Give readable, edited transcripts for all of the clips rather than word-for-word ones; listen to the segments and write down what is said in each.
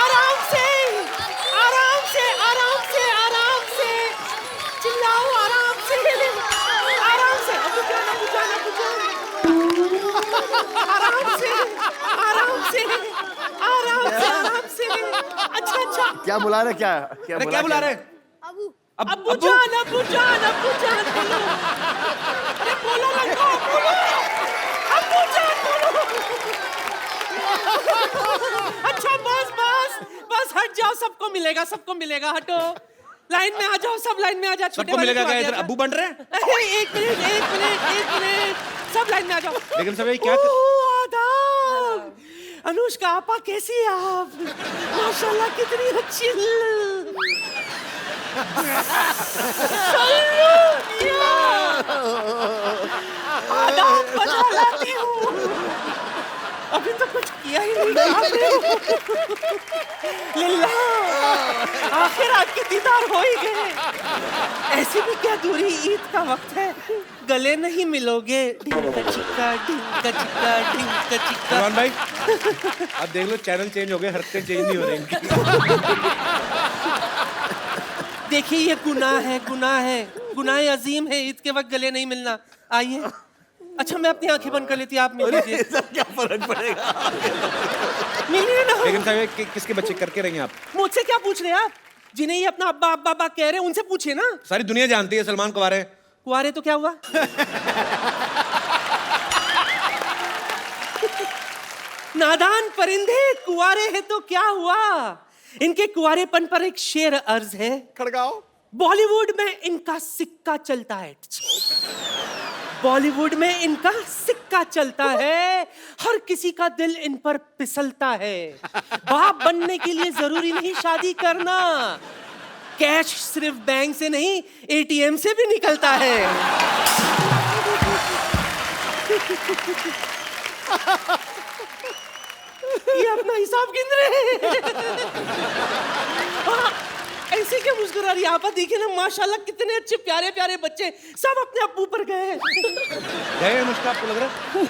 आराम से, आराम से, आराम से, आराम से, चिल्लाओ आराम से, आराम से, अबू जान, अबू जान, अबू जान, आराम से, आराम से, आराम से, आराम से, अच्छा अच्छा। क्या बुला रहे? क्या क्या अरे क्या बुला रहे? अबू जान, अबू जान, अबू जान, बोलो, अरे बोलो लड़का, बोलो, अबू जान बोलो। अच्छा बस बस बस, हट जाओ, सबको मिलेगा, सबको मिलेगा, हटो, लाइन में आ जाओ, सब लाइन में आ जाओ। सबको मिलेगा क्या? इधर अब्बू बन रहे हैं? एक मिनट, एक मिनट, एक मिनट, सब लाइन में आ जाओ। लेकिन सब ये क्या आदाब, अनुष्का आपा, कैसी है आप? माशाल्लाह कितनी अच्छी। आदाब बजा लाती हूँ, अभी तो कुछ किया ही नहीं आपने। लिल्ला, आखिर आपके दीदार हो ही गए। ऐसी भी क्या दूरी, ईद का वक्त है, गले नहीं मिलोगे। ढिंका चिक्का, ढिंका चिक्का, ढिंका चिक्का। सलमान भाई आप देख लो, चैनल चेंज हो गए, हरकतें चेंज नहीं हो रही इनकी। देखिए ये गुनाह है, गुनाह है, गुनाह अजीम है, ईद के वक्त गले नहीं मिलना। आइए, अच्छा मैं अपनी आंखें बंद कर लेती, आप मिल लीजिए। क्या फर्क पड़ेगा? मिलिए ना। लेकिन साहब किसके बच्चे करके रही हैं आप? मुझसे क्या पूछ रहे हैं आप? जिन्हें ये अपना अब्बा अब्बा अब्बा कह रहे हैं, उनसे पूछिए ना। सारी दुनिया जानती है सलमान कुंवारे। कुंवारे तो क्या हुआ? नादान परिंदे, कुंवारे हैं तो क्या हुआ? इनके कुंवारेपन पर एक शेर अर्ज है। खड़काओ। बॉलीवुड में इनका सिक्का चलता है, बॉलीवुड में इनका सिक्का चलता है, हर किसी का दिल इन पर फिसलता है। बाप बनने के लिए जरूरी नहीं शादी करना, कैश सिर्फ बैंक से नहीं एटीएम से भी निकलता है। ये अपना हिसाब गिन रहे हैं। ऐसे क्या मुस्कुरा रही है आप? देखिए ना, माशाल्लाह कितने अच्छे प्यारे प्यारे बच्चे, सब अपने अब्बू पर गए। गए अनुष्का, आपको लग रहा है?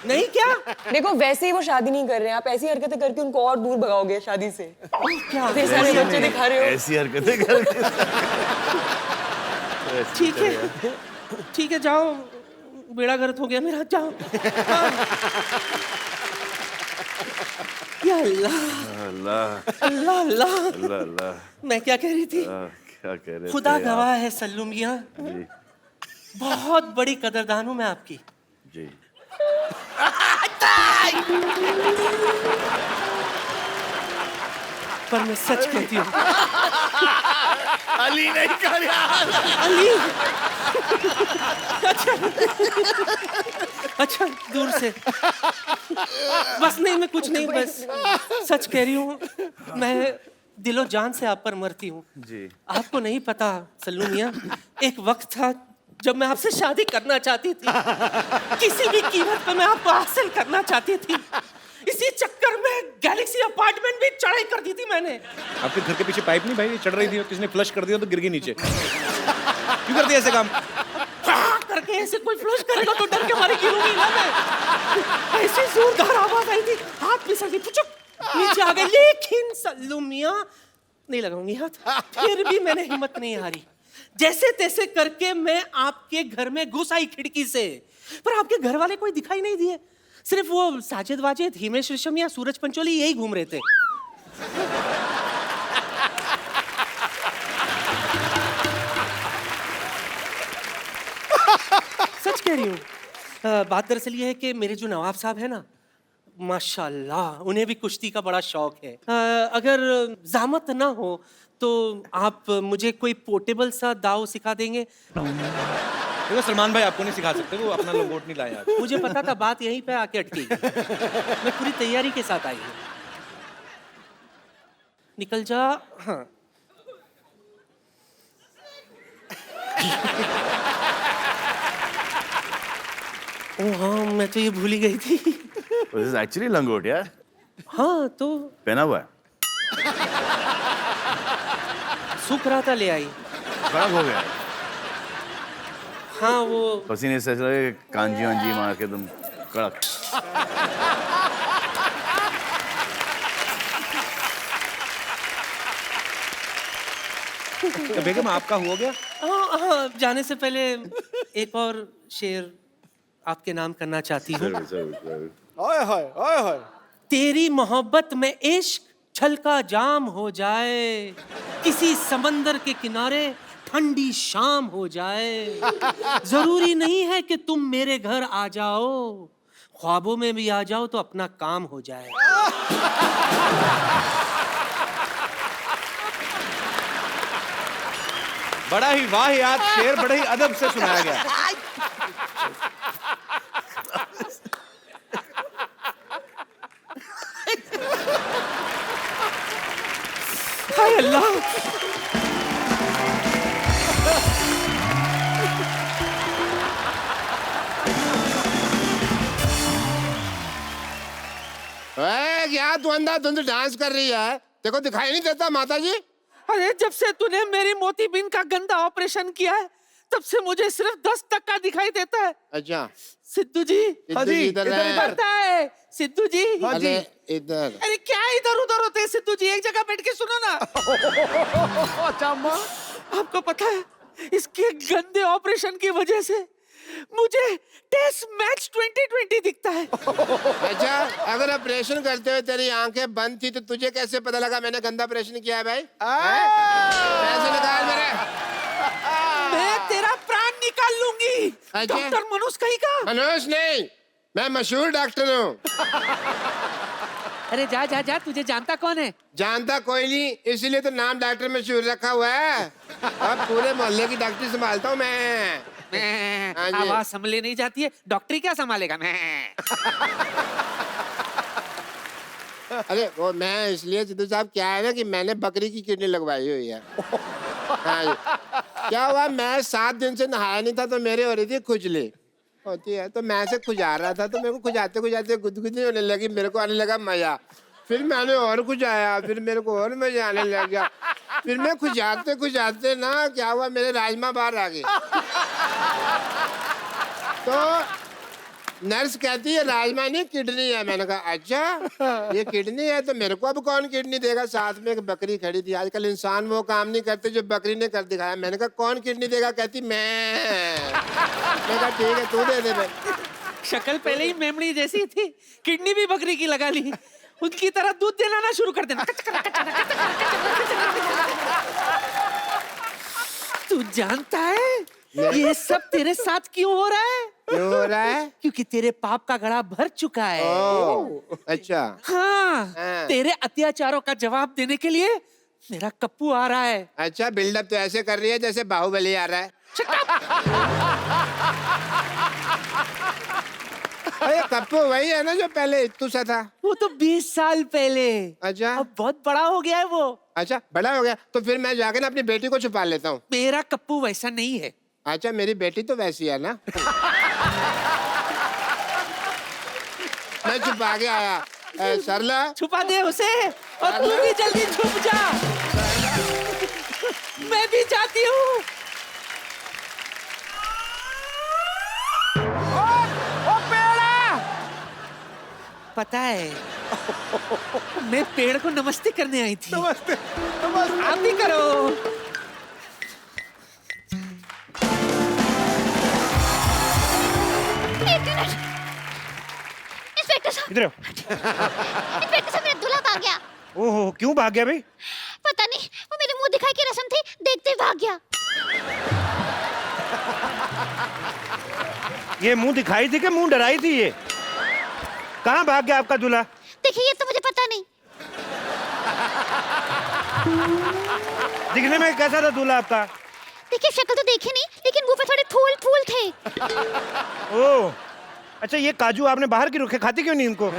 नहीं क्या? देखो वैसे ही वो शादी नहीं कर रहे हैं, आप ऐसी हरकतें करके उनको और दूर भगाओगे शादी से। क्या इतने सारे बच्चे दिखा रहे हो। ऐसी हरकतें करके। ठीक है, ठीक है, जाओ, बेड़ा गर्क हो गया मेरा, जाओ। या अल्लाह अल्लाह अल्लाह अल्लाह, अल्लाह अल्लाह। मैं क्या कह रही थी? क्या कह रहे खुदा थे गवाह है सल्लू मियां, जी बहुत बड़ी कदरदान हूं मैं आपकी। जी। पर मैं सच कहती हूँ। अली नहीं कर यार। अली, अच्छा दूर से, बस नहीं, मैं कुछ नहीं, बस सच कह रही हूँ, मैं दिलो जान से आप पर मरती हूँ। जी। आपको नहीं पता सल्लू मियां, एक वक्त था जब मैं आपसे शादी करना चाहती थी, किसी भी कीमत पर मैं आपको हासिल करना चाहती थी। इसी चक्कर में गैलेक्सी अपार्टमेंट भी चढ़ाई कर दी थी मैंने। आपके घर के पीछे पाइप नहीं भाई चढ़ रही थी, किसने फ्लश कर दिया तो गिर गई नीचे। क्यों करती है ऐसे काम? करके ऐसे कोई फ्लश करेगा तो डर के मारे गिरूंगी ना मैं। ऐसी जोरदार आवाज आई थी, हाथ फिसल गई, पुचुक नीचे आ गई। लेकिन सल्लू मियां, नहीं लगाऊंगी हाथ, फिर भी मैंने हिम्मत नहीं हारी। जैसे तैसे करके मैं आपके घर में घुस आई खिड़की से, पर आपके घर वाले कोई दिखाई नहीं दिए, सिर्फ वो साजिद वाजिद, हिमेश रेशमिया, सूरज पंचोली यही घूम रहे थे। सच कह रही हूँ। बात दरअसल ये है कि मेरे जो नवाब साहब है ना, माशाल्लाह, उन्हें भी कुश्ती का बड़ा शौक है। अगर ज़हमत ना हो तो आप मुझे कोई पोर्टेबल सा दाव सिखा देंगे? देखो सलमान भाई आपको नहीं सिखा सकते, वो अपना लंगोट नहीं लाए। मुझे पता था बात यहीं पे आके अटकेगी। मैं पूरी तैयारी के साथ आई हूँ। निकल जा। हाँ। ओ हाँ, मैं तो ये भूल ही गई थी। This is actually लंगोट यार। हाँ तो पहना हुआ है। सूख रहा था, ले आई। खराब हो गया है। हाँ वो पसीने से चले कांजी वांजी मार के तुम। कड़क। तो बेगम आपका हो गया? हाँ हाँ, जाने से पहले एक और शेर आपके नाम करना चाहती हूँ। ओए होए ओए होए। तेरी मोहब्बत में इश्क छलका जाम हो जाए, किसी समंदर के किनारे ठंडी शाम हो जाए। जरूरी नहीं है कि तुम मेरे घर आ जाओ, ख्वाबों में भी आ जाओ तो अपना काम हो जाए। बड़ा ही वाहियात शेर बड़े ही अदब से सुनाया गया। हाय अल्लाह, क्या तू अंधाधुंध डांस कर रही है? देखो दिखाई नहीं देता माता जी? अरे जब से तूने मेरी मोतीबीन का गंदा ऑपरेशन किया है तब से मुझे सिर्फ 10% दिखाई देता है। अच्छा सिद्धू जी, हाँ जी, इधर है। पता है सिद्धू जी? अरे इधर। अरे क्या इधर उधर होते हैं सिद्धू जी, एक जगह बैठ के सुनो ना। आपको पता है इसके गंदे ऑपरेशन की वजह से मुझे टेस्ट मैच 2020 दिखता है। अच्छा, अगर ऑपरेशन करते हुए तेरी आंखें बंद थी तो तुझे कैसे पता लगा मैंने गंदा ऑपरेशन किया है भाई? पैसे निकाल मेरे। मैं तेरा प्राण निकाल लूंगी। अच्छा। डॉक्टर मनोज कहीं का? मनोज नहीं, मैं मशहूर डॉक्टर हूँ। अरे जा जा जा, तुझे जानता कौन है? जानता कोई नहीं, इसीलिए तो नाम डॉक्टर मशहूर रखा हुआ है। अब पूरे मोहल्ले की डॉक्टरी संभालता हूँ मैं। हाँ जी। आवाज संभले नहीं जाती है, डॉक्टरी क्या संभालेगा? मैं अरे वो मैं इसलिए सिद्धू साहब, क्या है ना कि मैंने बकरी की किडनी लगवाई हुई है। हाँ जी। क्या हुआ, मैं 7 दिन से नहाया नहीं था तो मेरे हो रही थी खुजली होती है, तो मैं से खुजा रहा था तो मेरे को खुजाते खुजाते गुदगुदी होने लगी, मेरे को आने लगा मजा। फिर मैंने और खुजाया, फिर मेरे को और मजा आने लग गया। फिर मैं खुजाते खुजाते ना क्या हुआ, मेरे राजमा बाहर आ गए। तो नर्स कहती है राजमा नहीं किडनी है। मैंने कहा अच्छा ये किडनी है, तो मेरे को अब कौन किडनी देगा? साथ में एक बकरी खड़ी थी। आजकल इंसान वो काम नहीं करते जो बकरी ने कर दिखाया। मैंने कहा कौन किडनी देगा? कहती मैं कहा ठीक है तू दे दे भाई। शक्ल पहले ही मेमड़ी जैसी थी, किडनी भी बकरी की लगा ली। उनकी तरह दूध देना ना शुरू कर देना। तू जानता है ये सब तेरे साथ क्यों हो रहा है? क्यों हो रहा है? क्योंकि तेरे पाप का घड़ा भर चुका है। ओह, अच्छा। हाँ, हाँ। तेरे अत्याचारों का जवाब देने के लिए मेरा कप्पू आ रहा है। अच्छा, बिल्डअप तो ऐसे कर रही है जैसे बाहुबली आ रहा है। अरे कप्पू वही है ना जो पहले इत्तू सा था? वो तो 20 साल पहले। अच्छा। अब बहुत बड़ा हो गया है वो। अच्छा बड़ा हो गया तो फिर मैं जाके ना अपनी बेटी को छुपा लेता हूँ। मेरा कप्पू वैसा नहीं है। अच्छा, मेरी बेटी तो वैसी है ना। मैं छुपा के आया। सरला छुपा दे उसे, और तू भी जल्दी छुप जा। मैं भी जाती हूँ। पता है मैं पेड़ को नमस्ते करने आई थी। नमस्ते। आप भी करो। इंस्पेक्टर साहब, इधर आओ। इंस्पेक्टर साहब मेरा दूल्हा भाग गया। ओहो, क्यों भाग गया भाई? पता नहीं, वो मेरे मुंह दिखाई की रस्म थी, देखते ही भाग गया। ये मुंह दिखाई थी कि मुंह डराई थी? ये कहाँ भाग गया आपका दूल्हा? देखिए ये तो मुझे पता नहीं। दिखने में कैसा था दूल्हा आपका? देखिए शक्ल तो देखी नहीं, लेकिन मुंह पे थोड़े फूल फूल थे। ओह, अच्छा ये काजू आपने बाहर क्यों रखे? खाती क्यों नहीं इनको?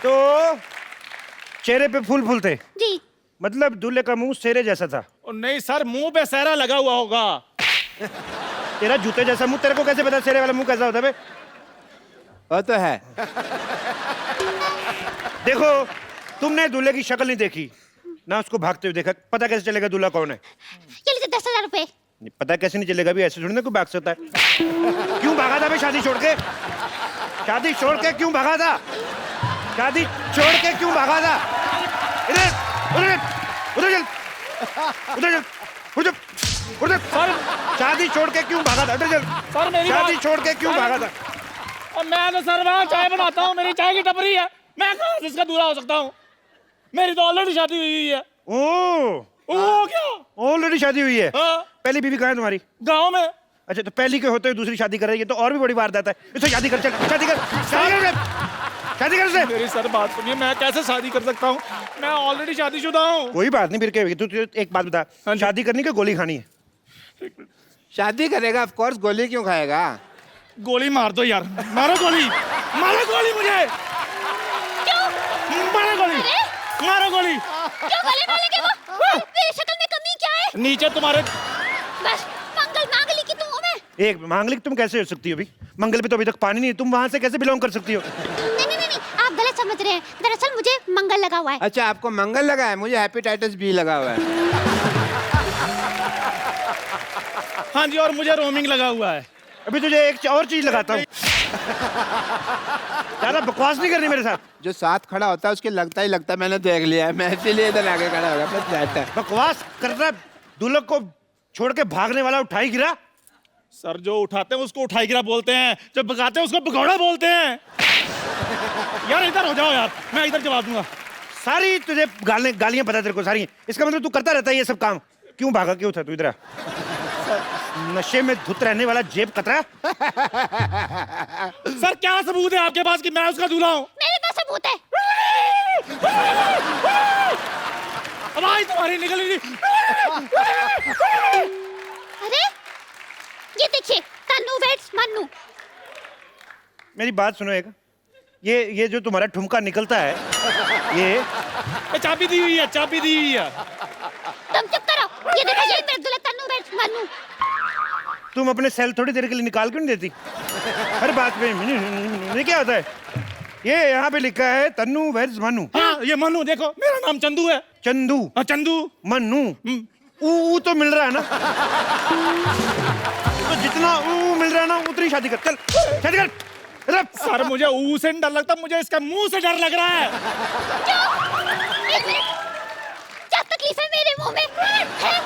तो चेहरे पे फूल फूल थे, जी। मतलब दूल्हे का मुंह सेरे जैसा था। नहीं सर, मुंह पे सहरा लगा हुआ होगा। तेरा जूते जैसा मुंह, तेरे को कैसे पता सेरे वाला मुंह कैसा होता है? वो तो है। देखो, तुमने दूल्हे की शक्ल नहीं देखी ना, उसको भागते हुए देखा, पता कैसे चलेगा दूल्हा कौन है? ये लीजिए 10,000 रुपए। पता है कैसे नहीं चलेगा, भी ऐसे थोड़ी ना कोई भाग सकता है। क्यों भागा था बे शादी छोड़ के? शादी छोड़ के क्यों भागा था? शादी छोड़ के क्यों भागा था? इधर उधर उधर चल, उधर चल, उधर उधर। सर शादी छोड़ के क्यों भागा था? उधर चल। सर मेरी शादी बात- छोड़ के क्यों भागा था? और मैं तो सर वहाँ चाय बनाता हूँ, मेरी चाय की टपरी है, मैं कहाँ से इसका दूल्हा हो सकता हूँ? मेरी तो ऑलरेडी शादी हुई है। ओ क्या? ऑलरेडी शादी हुई है? हाँ, पहली बीवी कहाँ है तुम्हारी? गाँव में। अच्छा, तो पहली के होते हुए दूसरी शादी कर रही है, तो और भी बड़ी वारदात है। इससे शादी कर, चल शादी कर, शादी कर, शादी कर से। मेरी सर बात सुनिए, मैं कैसे शादी कर सकता हूँ? मैं ऑलरेडी शादीशुदा हूँ। कोई बात नहीं, फिर क्या तू एक बात बता, हाँ जी। शादी करनी कि गोली खानी है? शादी करेगा ऑफ कोर्स, गोली क्यों खाएगा? गोली मार दो यार, मारो गोली, मारो गोली मुझे, मारो गोली, मारो गोली। क्यों गले मारेंगे वो? मेरी शक्ल में कमी क्या है? नीचे तुम्हारे बस मंगल मांगली की तो हूँ मैं। एक मांगलिक तुम कैसे हो सकती हो? अभी मंगल पे तो अभी तक पानी नहीं, तुम वहां से कैसे बिलोंग कर सकती हो? नहीं, आप गलत समझ रहे हैं। दरअसल मुझे मंगल लगा हुआ है। अच्छा, आपको मंगल लगा है, मुझे हेपेटाइटिस बी लगा हुआ है। हाँ जी, और मुझे रोमिंग लगा हुआ है। अभी तुझे एक और चीज लगाता हूँ, ज्यादा बकवास नहीं करनी मेरे साथ। जो साथ खड़ा होता है उसके लगता ही लगता है, मैंने देख लिया है, मैं इसीलिए इधर आगे खड़ा हो गया, बस जाता है। बकवास करना, दूल्हे को छोड़ के भागने वाला उठाई गिरा। सर जो उठाते हैं उसको उठाई गिरा बोलते हैं, जब भगाते हैं उसको भगौड़ा बोलते हैं। यार इधर हो जाओ यार, मैं इधर जवाब दूंगा। सारी तुझे गालियां पता तेरे को सारी, इसका मतलब तू करता रहता है ये सब काम। क्यों भागा, क्यों था तू इधर? नशे में धुत रहने वाला जेब कतरा। सर क्या सबूत है आपके पास कि मैं उसका दूल्हा हूँ? मेरे पास सबूत है। आवाज तुम्हारी निकल रही। अरे ये देखिए, तन्नू वेड्स मन्नू। मेरी बात सुनो एक, ये जो तुम्हारा ठुमका निकलता है, ये चाबी दी हुई है, चाबी दी हुई है। तुम चुप करो। ये देखो, ये मेरा दूल्हा तन्नू वेड्स मन्नू। तुम अपने सेल थोड़ी देर के लिए निकाल क्यों नहीं देती? हर बात पे ये क्या होता है? ये यहाँ पे लिखा है तन्नू वेड्स मन्नू। हाँ ये मन्नू, देखो मेरा नाम चंदू है। चंदू, हाँ चंदू। मन्नू, ऊ तो मिल रहा है ना? तो जितना ऊ मिल रहा है ना, उतनी शादी कर, चल शादी कर। सर मुझे ऊ से डर लगता, मुझे इसका मुंह से डर लग रहा है। एक मिनट, क्या तकलीफ है मेरे मुंह में? है?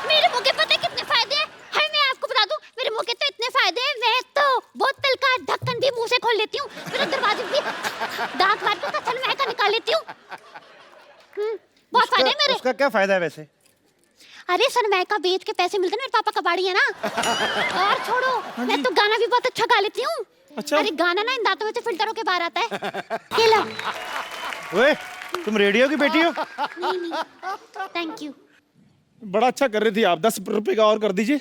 मेरे मुंह के पता है कितने फायदे हैं? है, मैं आपको बता दूं, मेरे मुंह के तो इतने फायदे हैं, मैं तो बोतल का ढक्कन भी मुंह से खोल लेती हूँ, मेरा दरवाजे भी दांत मार के सनमाइका का निकाल लेती हूँ। बहुत फायदे हैं मेरे। उसका क्या फायदा है वैसे? अरे सनमाइका बेच के पैसे मिलते हैं, मेरे पापा कबाड़ी है ना। और छोड़ो, मैं तो गाना भी बहुत अच्छा गा लेती हूँ। अच्छा। अरे गाना ना इन दांतों में से फिल्टर होके बाहर आता है। ये लो। ओए, तुम रेडियो की बेटी हो? नहीं, थैंक यू। बड़ा अच्छा कर रही थी आप, 10 रुपए का और कर दीजिए।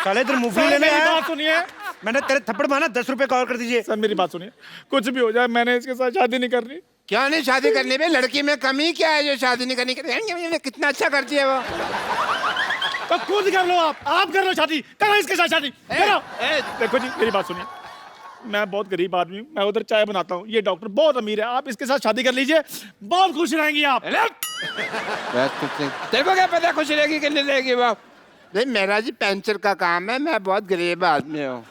साले इधर मूंगफली सर लेने मेरी आया, बात सुनिए। मैंने तेरे थप्पड़ मारा, 10 रुपए का और कर दीजिए। सर मेरी बात सुनिए, कुछ भी हो जाए मैंने इसके साथ शादी नहीं करनी। क्यों नहीं शादी करनी बे? लड़की में कमी क्या है जो शादी नहीं करनी? कितना अच्छा करती है वो। तो खुद कर लो, आप कर लो शादी, करो इसके साथ शादी करो। देखो जी मेरी बात सुनिए, मैं बहुत गरीब आदमी हूँ, मैं उधर चाय बनाता हूँ, ये डॉक्टर बहुत अमीर है, आप इसके साथ शादी कर लीजिए, बहुत खुश रहेंगी आप। तेरे को क्या पता खुश रहेगी कि नहीं रहेगी वो? नहीं, मेरा जी पेंचर का काम है, मैं बहुत गरीब आदमी हूँ।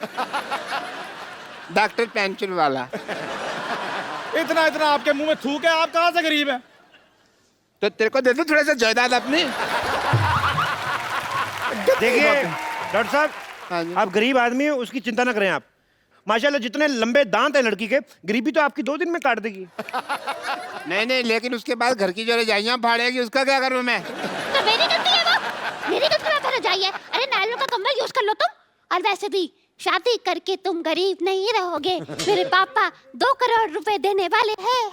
डॉक्टर पेंचर वाला। इतना इतना आपके मुंह में थूक है, आप कहाँ से गरीब हैं? तो तेरे को दे दो थोड़ा सा जायदाद अपनी। देखिए डॉक्टर हाँ साहब, जी। आप गरीब आदमी हो, उसकी चिंता ना करें आप। माशाल्लाह जितने लंबे दांत हैं लड़की के, गरीबी तो आपकी 2 दिन में काट देगी। नहीं, लेकिन उसके बाद घर की जो रजाइयाँ फाड़ेगी, उसका क्या करूँ मैं? तो मेरी गलती है वो, मेरी गलती है, फिर जाइए। अरे नायलॉन का कंबल यूज कर लो तुम। और वैसे भी शादी करके तुम गरीब नहीं रहोगे, मेरे पापा 2 करोड़ रुपए देने वाले हैं।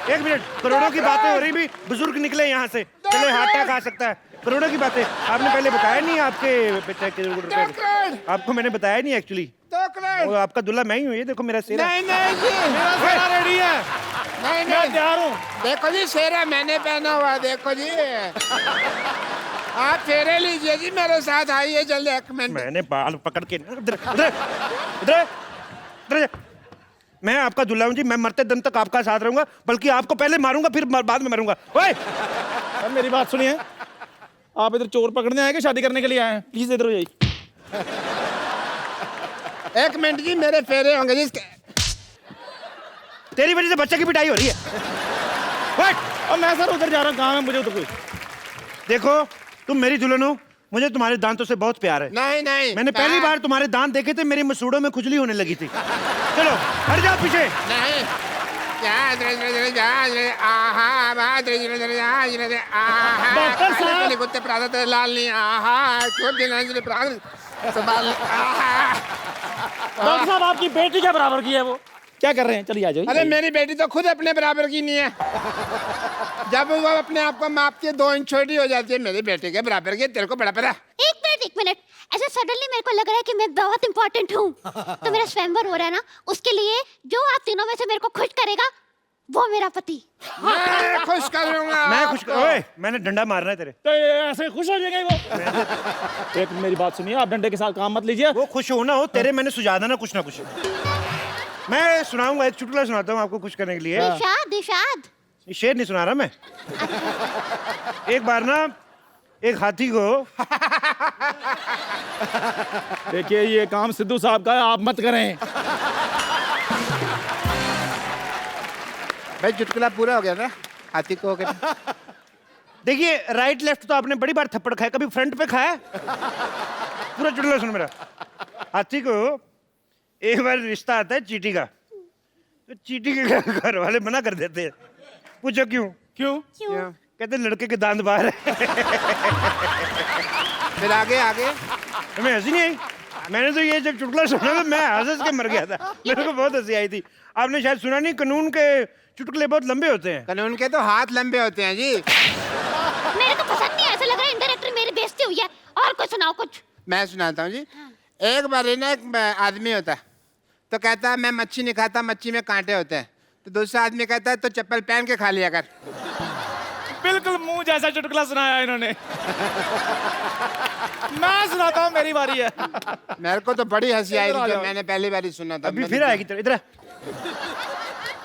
एक मिनट, करोड़ों की बातें हो रही, भी बुजुर्ग निकले यहाँ से, चले हाथा खा सकता है। करोड़ों की बातें आपने पहले बताया नहीं, आपके पिता के रुपए आपको मैंने बताया नहीं एक्चुअली। 2 करोड़। वो आपका दूल्हा मैं ही हूँ, ये देखो मेरा सेरा। नहीं जी, मेरा सारा रेडी है, नहीं मैं तैयार हूँ। देखो जी, सेरा मैंने पहना हुआ, देखो जी। आप फेरे लीजिए जी, मेरे साथ आइए जल्दी, 1 मिनट। मैंने बाल पकड़ के इधर मैं आपका दूल्हा हूँ जी, मैं मरते दम तक आपका साथ रहूंगा, बल्कि आपको पहले मारूंगा फिर बाद में मरूंगा। ओए मेरी बात सुनिए, आप इधर चोर पकड़ने आए कि शादी करने के लिए आए हैं? प्लीज इधर हो जाइए। एक मिनट जी, मेरे फेरे होंगे जी। तेरी वजह से बच्चे की पिटाई हो रही है। What? और मैं सर उधर जा रहा हूँ, काम है मुझे उधर कोई। देखो तुम मेरी दुल्हन हो, मुझे तुम्हारे दांतों से बहुत प्यार है। नहीं नहीं, मैंने पहली बार तुम्हारे दांत देखे थे, मेरी मसूड़ों में खुजली होने लगी थी। चलो हट जाओ पीछे। नहीं। डॉक्टर साहब। कुत्ते प्रातः लाल नहीं आहा क्यों दिन डॉक्टर साहब आपकी बेटी के बराबर की है वो, क्या कर रहे हैं? चलिए आ जाइए। अरे मेरी बेटी तो खुद अपने बराबर की नहीं है। जब वो अपने आप को मापती है 2 इंच छोटी हो जाती है, मेरी बेटी के बराबर की। तेरे को बड़ा पता? एक मिनट, ऐसे सडनली मेरे को लग रहा है कि मैं बहुत इंपॉर्टेंट हूँ। तो मेरा स्वयंवर हो रहा है ना, उसके लिए जो आप तीनों में से मेरे को खुश करेगा वो मेरा पति। मैं खुश कर लूंगा। मैं खुश कर, ओए मैंने डंडा मारना है तेरे। तो ये ऐसे खुश हो जाएगा वो। एक मेरी बात सुनिए, आप डंडे के साथ काम मत लीजिए। वो खुश हो ना हो, तेरे मैंने सुझा देना कुछ ना कुछ। मैं सुनाऊंगा, एक चुटकुला सुनाता हूँ आपको खुश करने के लिए। दिशाद ये शेर नहीं सुना रहा मैं। एक बार ना एक हाथी को देखिए ये काम सिद्धू साहब का है, आप मत करें। भाई चुटकुला पूरा हो गया ना, हाथी को हो गया। देखिए राइट लेफ्ट तो आपने बड़ी बार थप्पड़ खाया, कभी फ्रंट पे खाया? पूरा चुटकुला सुन मेरा। हाथी को एक बार रिश्ता आता है चींटी का, तो चींटी के घर वाले मना कर देते हैं। पूछो क्यों? क्यों? कहते लड़के के दांत बाहर है। फिर आगे आगे हमें हंसी नहीं आई। मैंने तो ये जब चुटकुला सुना तो मैं हंस के मर गया था। मेरे को बहुत हंसी आई थी। आपने शायद सुना नहीं, कानून के चुटकुले बहुत लंबे होते हैं। कानून के तो हाथ लंबे होते हैं जी। मेरे को पसंद नहीं, ऐसा लग रहा है इंडायरेक्टली मेरी बेइज्जती हुई है। और कुछ सुनाओ कुछ। मैं सुनाता हूँ जी। एक बार ना एक आदमी होता है, तो कहता है मैं मच्छी नहीं खाता, मच्छी में कांटे होते हैं। तो दूसरा आदमी कहता है तो चप्पल पहन के खा लिया कर। बिल्कुल मुंह जैसा चुटकुला सुनाया इन्होंने। मैं सुनाता हूँ, मेरी बारी है। मेरे को तो बड़ी हंसी आई थी जब मैंने पहली बार ही सुना था। अभी फिर आएगी इधर।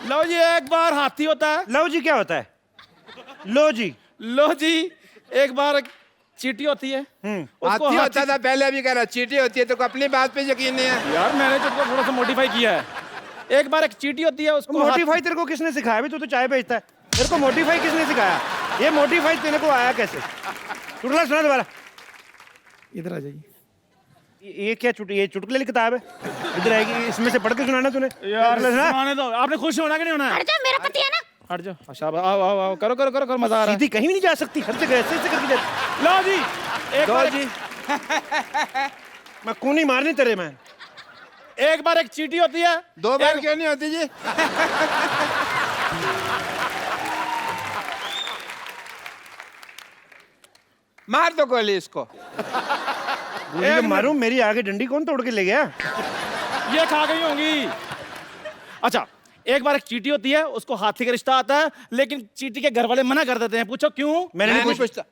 लो जी, एक बार हाथी होता है। लो जी क्या होता है? लो जी। लो जी, एक बार चींटी होती है। हाथी होता था पहले, अभी कह रहा चींटी होती है। तो अपनी बात पे यकीन नहीं है यार, मैंने चुटकुला थोड़ा सा मॉडिफाई किया है। एक बार एक चींटी होती है, उसको मोटिफाई तेरे को किसने सिखाया? अभी तू तो चाय बेचता है। तेरे को मोटिफाई किसने सिखाया? ये मोटिफाई तेरे को आया कैसे? चुटकुला सुना दोबारा। इधर आ जाइए। ये क्या ये चुटकुले की किताब है? इधर आएगी, इसमें से पढ़ के सुनाना तूने। यार चुटकुला सुना। सुनाने दो। आपने खुश होना कि नहीं होना? हट जा, मेरा पति है ना। हट जाओ। अच्छा आओ आओ आओ, करो करो करो करो, मजा आ रहा है। सीधी कहीं भी नहीं जा सकती, हर जगह ऐसे ऐसे करके जाती। लो जी, एक बार जी। मैं कूनी मारनी तेरे में। एक बार एक चींटी होती है। 2 बार क्यों नहीं होती जी? मार दो गोली इसको। मारूं? मेरी आगे डंडी कौन तोड़ के ले गया? ये खा गई होंगी। अच्छा, एक बार एक चींटी होती है, उसको हाथी का रिश्ता आता है, लेकिन चींटी के घर वाले मना कर देते हैं। पूछो क्यों? मैंने नहीं पूछता।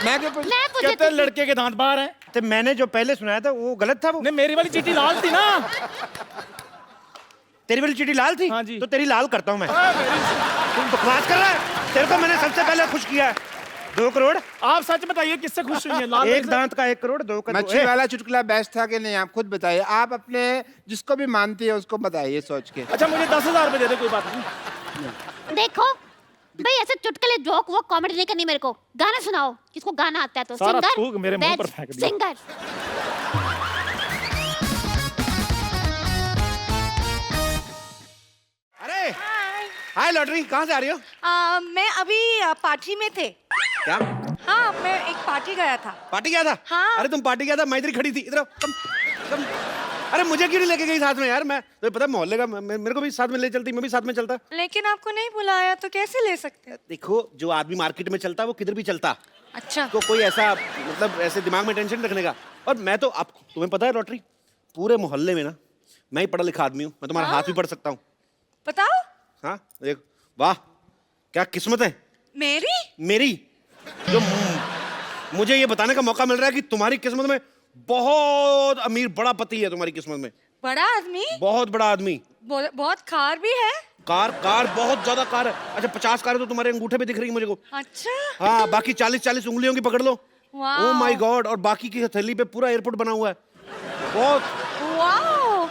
मैं क्यों पूछता? मैं पूछती कहते हैं लड़के के दांत बाहर हैं। तो मैंने जो पहले सुनाया था वो गलत था। वो नहीं, मेरी वाली चींटी लाल थी ना। तेरी वाली चीटी लाल थी? हाँ जी। तो तेरी लाल करता हूं मैं। तुम बकवास कर रहा है। तेरे को मैंने सबसे पहले खुश किया है। 2 करोड़। आप सच बताइए किससे खुश हुई है? लाल एक दांत का 1 करोड़, 2 का मच्छी वाला चुटकुला बेस्ट था कि नहीं? आप खुद बताइए। आप अपने जिसको भी मानती है उसको बताइए सोच के। अच्छा, मुझे 10,000 रुपए दे दे, कोई बात नहीं। देखो भाई, ऐसे चुटकुले जोक वो कॉमेडी नहीं करनी मेरे को। गाना सुनाओ, किसको गाना आता है तो। सारा सिंगर थूक मेरे मुंह पर फेंक दिया। सिंगर। अरे हाय लॉटरी, कहाँ से आ रही हो? मैं अभी पार्टी में थे। क्या हाँ, मैं एक पार्टी गया था। पार्टी गया था? हाँ। अरे तुम पार्टी गया था, मैं इधर खड़ी थी। इधर आओ, कम। अरे मुझे क्यों नहीं लेके गई साथ में यार? मैं तो पता मोहल्ले का, मेरे को भी साथ में ले चलती, मैं भी साथ में चलता। लेकिन आपको नहीं बुलाया तो कैसे ले सकते? देखो, जो आदमी मार्केट में चलता वो किधर भी चलता। अच्छा। तो कोई ऐसा मतलब ऐसे दिमाग में टेंशन रखने का। और मैं तो, आप तुम्हें पता है लॉटरी, पूरे मोहल्ले में ना मैं ही पढ़ा लिखा आदमी हूँ। मैं तुम्हारा हाथ भी पढ़ सकता हूँ। बताओ। हाँ देख, वाह क्या किस्मत है मेरी। जो मुझे ये बताने का मौका मिल रहा है कि तुम्हारी किस्मत में बहुत अमीर बड़ा पति है। तुम्हारी किस्मत में बड़ा आदमी? बहुत बड़ा आदमी। बहुत खार भी है? कार बहुत ज्यादा कार है। अच्छा 50 कार है तो तुम्हारे अंगूठे पे दिख रही है मुझे को। अच्छा। हाँ बाकी 40 उंगलियों की पकड़ लो। वाह। Oh my God. और बाकी की हथेली पे पूरा एयरपोर्ट बना हुआ है। बहुत। वाह,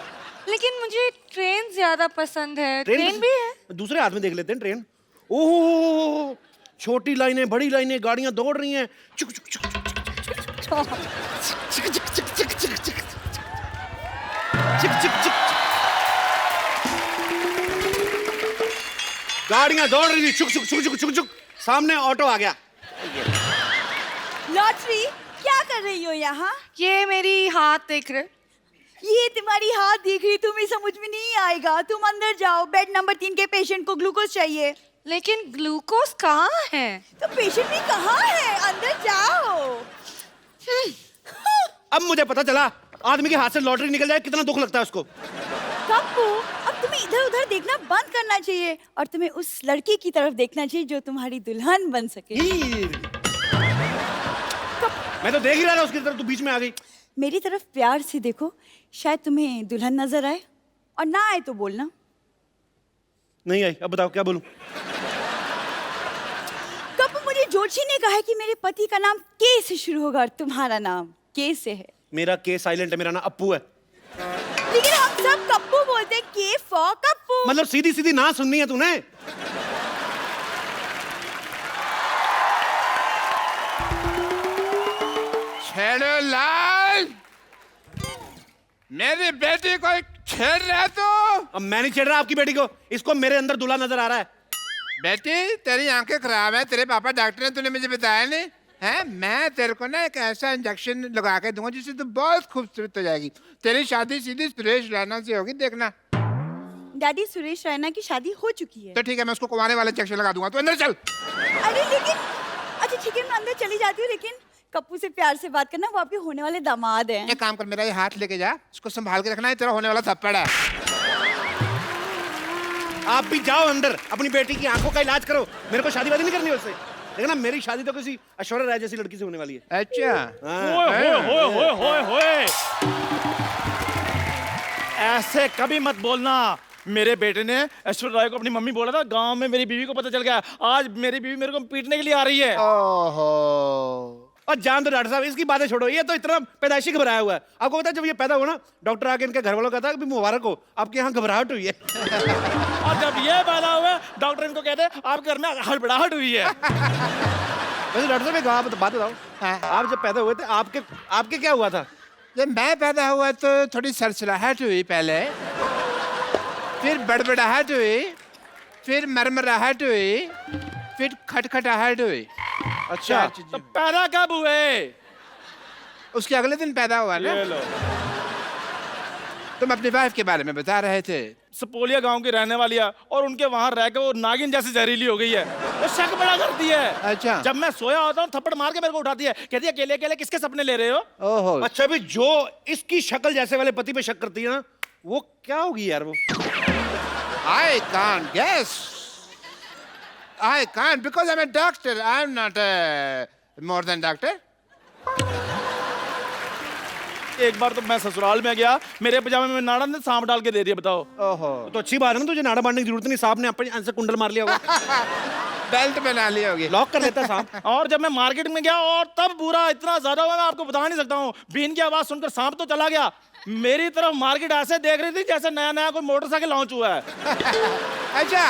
लेकिन मुझे ट्रेन ज्यादा पसंद है। ट्रेन भी है? दूसरे हाथ में देख लेते हैं ट्रेन। ओह छोटी लाइनें बड़ी लाइनें, गाड़ियां दौड़ रही हैं। चुक चुक चुक गाड़ियां दौड़ रही थी। चुक चुक चुक चुक चुक चुक। सामने ऑटो आ गया। लॉटरी क्या कर रही हो यहाँ? ये मेरी हाथ देख रहे? ये तुम्हारी हाथ देख रही, तुम्हें समझ में नहीं आएगा। तुम अंदर जाओ, बेड नंबर 3 के पेशेंट को ग्लूकोज चाहिए। लेकिन ग्लूकोज कहाँ है? तो पेशेंट भी कहाँ है? अंदर जाओ। अब मुझे पता चला आदमी के हाथ से लॉटरी निकल जाए कितना दुख लगता है उसको। कप्पू, अब तुम्हें इधर उधर देखना बंद करना चाहिए और तुम्हें उस लड़की की तरफ देखना चाहिए जो तुम्हारी दुल्हन बन सके। मैं तो देख ही रहा था उसकी तरफ, तू बीच में आ गई। मेरी तरफ प्यार से देखो, शायद तुम्हें दुल्हन नजर आए, और ना आए तो बोलना। नहीं आई। अब बताओ क्या बोलूं? कप्पू, मुझे जोशी ने कहा है कि मेरे पति का नाम के से शुरू होगा और तुम्हारा नाम के से है। मेरा के साइलेंट है, मेरा नाम अप्पू है। लेकिन हम सब कप्पू बोलते हैं, के फॉर कप्पू। मतलब सीधी सीधी ना सुननी है तूने? छेड़ो लाल, मेरी बेटी को छेड़ रहा तू। अब मैं नहीं छेड़ रहा आपकी बेटी को, इसको मेरे अंदर दूल्हा नजर आ रहा है। बेटी तेरी आंखें खराब है, तेरे पापा डॉक्टर ने, तूने मुझे बताया नहीं है? मैं तेरे को ना एक ऐसा इंजेक्शन लगा के दूंगा जिससे तू बहुत खूबसूरत हो जाएगी। तेरी शादी सीधी सुरेश रैना से होगी, देखना। डैडी, सुरेश रैना की शादी हो चुकी है। तो ठीक है, मैं उसको कुंवारे वाला इंजेक्शन लगा दूंगा। तू अंदर चल। अरे लेकिन, अच्छा ठीक है, मैं अंदर चली जाती हूँ, लेकिन कप्पू से प्यार से बात करना, वो आपके होने वाले दामाद हैं। एक काम कर, मेरा ये हाथ लेके जा, इसको संभाल के रखना है, तेरा होने वाला थप्पड़ है। आप भी जाओ अंदर, अपनी बेटी की आंखों का इलाज करो। मेरे को शादी वादी नहीं करनी उससे। देखो ना, मेरी शादी तो किसी ऐश्वर्या राय जैसी लड़की से होने वाली है। अच्छा। होए ऐसे कभी मत बोलना। मेरे बेटे ने ऐश्वर्या राय को अपनी मम्मी बोला था, गांव में मेरी बीवी को पता चल गया। आज मेरी बीवी मेरे को पीटने के लिए आ रही है। ओहो। और जान दो डॉक्टर साहब, इसकी बातें छोड़ो, ये तो इतना पैदाइशी घबराया हुआ है। आपको पता है जब ये पैदा हुआ ना, डॉक्टर आके इनके घर वालों को कहता है कि मुबारक हो, आपके यहाँ घबराहट हुई है। और जब ये पैदा हुआ, डॉक्टर इनको कहते हैं आपके घर में हड़बड़ाहट हुई है। वैसे डॉक्टर साहब एक बात बताओ, आप जब पैदा हुए थे आपके क्या हुआ था? जब मैं पैदा हुआ तो थोड़ी सरसराहट हुई पहले, फिर बड़बड़ाहट हुई, फिर मरमराहट हुई, फिर खटखटाहट हुई। अच्छा, तो पैदा कब हुए? उसके अगले दिन पैदा हुआ ना। ये लो। तुम अपनी वाइफ के बारे में बता रहे थे। सपोलिया गांव की रहने वाली है और उनके वहां रह के वो नागिन जैसी जहरीली हो गई है। वो शक बड़ा करती है। अच्छा। जब मैं सोया होता हूँ थप्पड़ मार के मेरे को उठाती है, कहती है अकेले अकेले किसके सपने ले रहे हो? ओहो। अच्छा भी जो इसकी शक्ल जैसे वाले पति पे शक करती है ना, वो क्या होगी यार? वो I can't guess. I can't because I'm a doctor. I'm not more than doctor. एक बार तो मैं ससुराल में गया, मेरे पजामे में नाड़ा ने सांप डाल के दे दिया। बताओ। ओहो। तो अच्छी बात है ना, तुझे नाड़ा बांधने की जरूरत नहीं, सांप ने अपने से कुंडल मार लिया होगा। बेल्ट बना ली होगी। लॉक कर लेता सांप। और जब मैं मार्केट में गया और तब बुरा इतना ज्यादा हुआ, मैं आपको बता नहीं सकता हूँ। बीन की आवाज सुनकर सांप तो चला गया, मेरी तरफ मार्केट ऐसे देख रही थी जैसे नया नया कोई मोटरसाइकिल लॉन्च हुआ है। अच्छा,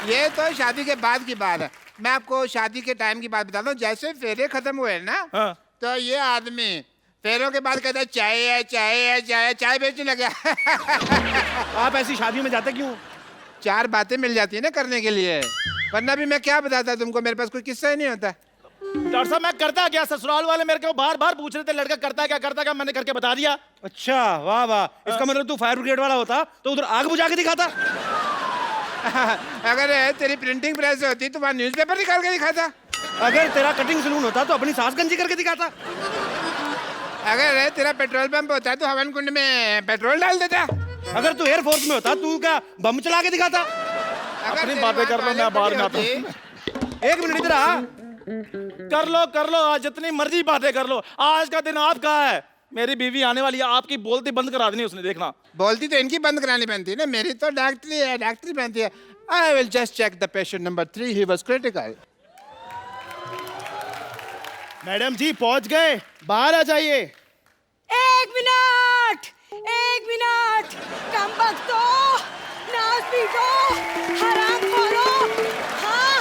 ये तो शादी के बाद की बात है। मैं आपको शादी के टाइम की बात बताता हूँ। जैसे फेरे खत्म हुए ना, हाँ। तो ये आदमी फेरों के बाद कहता है चाय है, चाय है, चाय है, चाय बेचने लगा। आप ऐसी शादियों में जाते क्यों? 4 बातें मिल जाती है ना करने के लिए, वरना भी मैं क्या बताता तुमको, मेरे पास कोई किस्सा ही नहीं होता। डॉक्टर साहब मैं करता क्या? ससुराल वाले मेरे को बार बार पूछ रहे थे लड़का करता क्या, मैंने करके बता दिया। अच्छा वाह वाह, इसका मतलब तू फायर ब्रिगेड वाला होता तो उधर आग बुझा के दिखाता। अगर तेरी प्रिंटिंग प्रेस होती तो वहाँ न्यूज़पेपर निकाल के दिखाता। अगर तेरा कटिंग सलून होता तो अपनी सास गंजी करके दिखाता। अगर तेरा पेट्रोल पंप होता तो हवन कुंड में पेट्रोल डाल देता। अगर तू एयरफोर्स में होता तू क्या बम चला के दिखाता। अपनी बातें कर लो, मैं बाद में आता हूँ। एक मिनट इधर आ। कर लो आज जितनी मर्जी बातें कर लो, आज का दिन आपका है। मेरी बीवी आने वाली है, आपकी बोलती बंद करा देनी उसने, देखना। बोलती तो इनकी बंद करानी बनती है ना, मेरी तो डॉक्टरी है, डॉक्टरी बनती है। I will just check the patient number 3, he was critical. Madam ji पहुंच गए, बाहर आ जाइए। 1 मिनट, 1 मिनट, कम बख्तो, नाच पीटो, हराम खोलो। हाँ,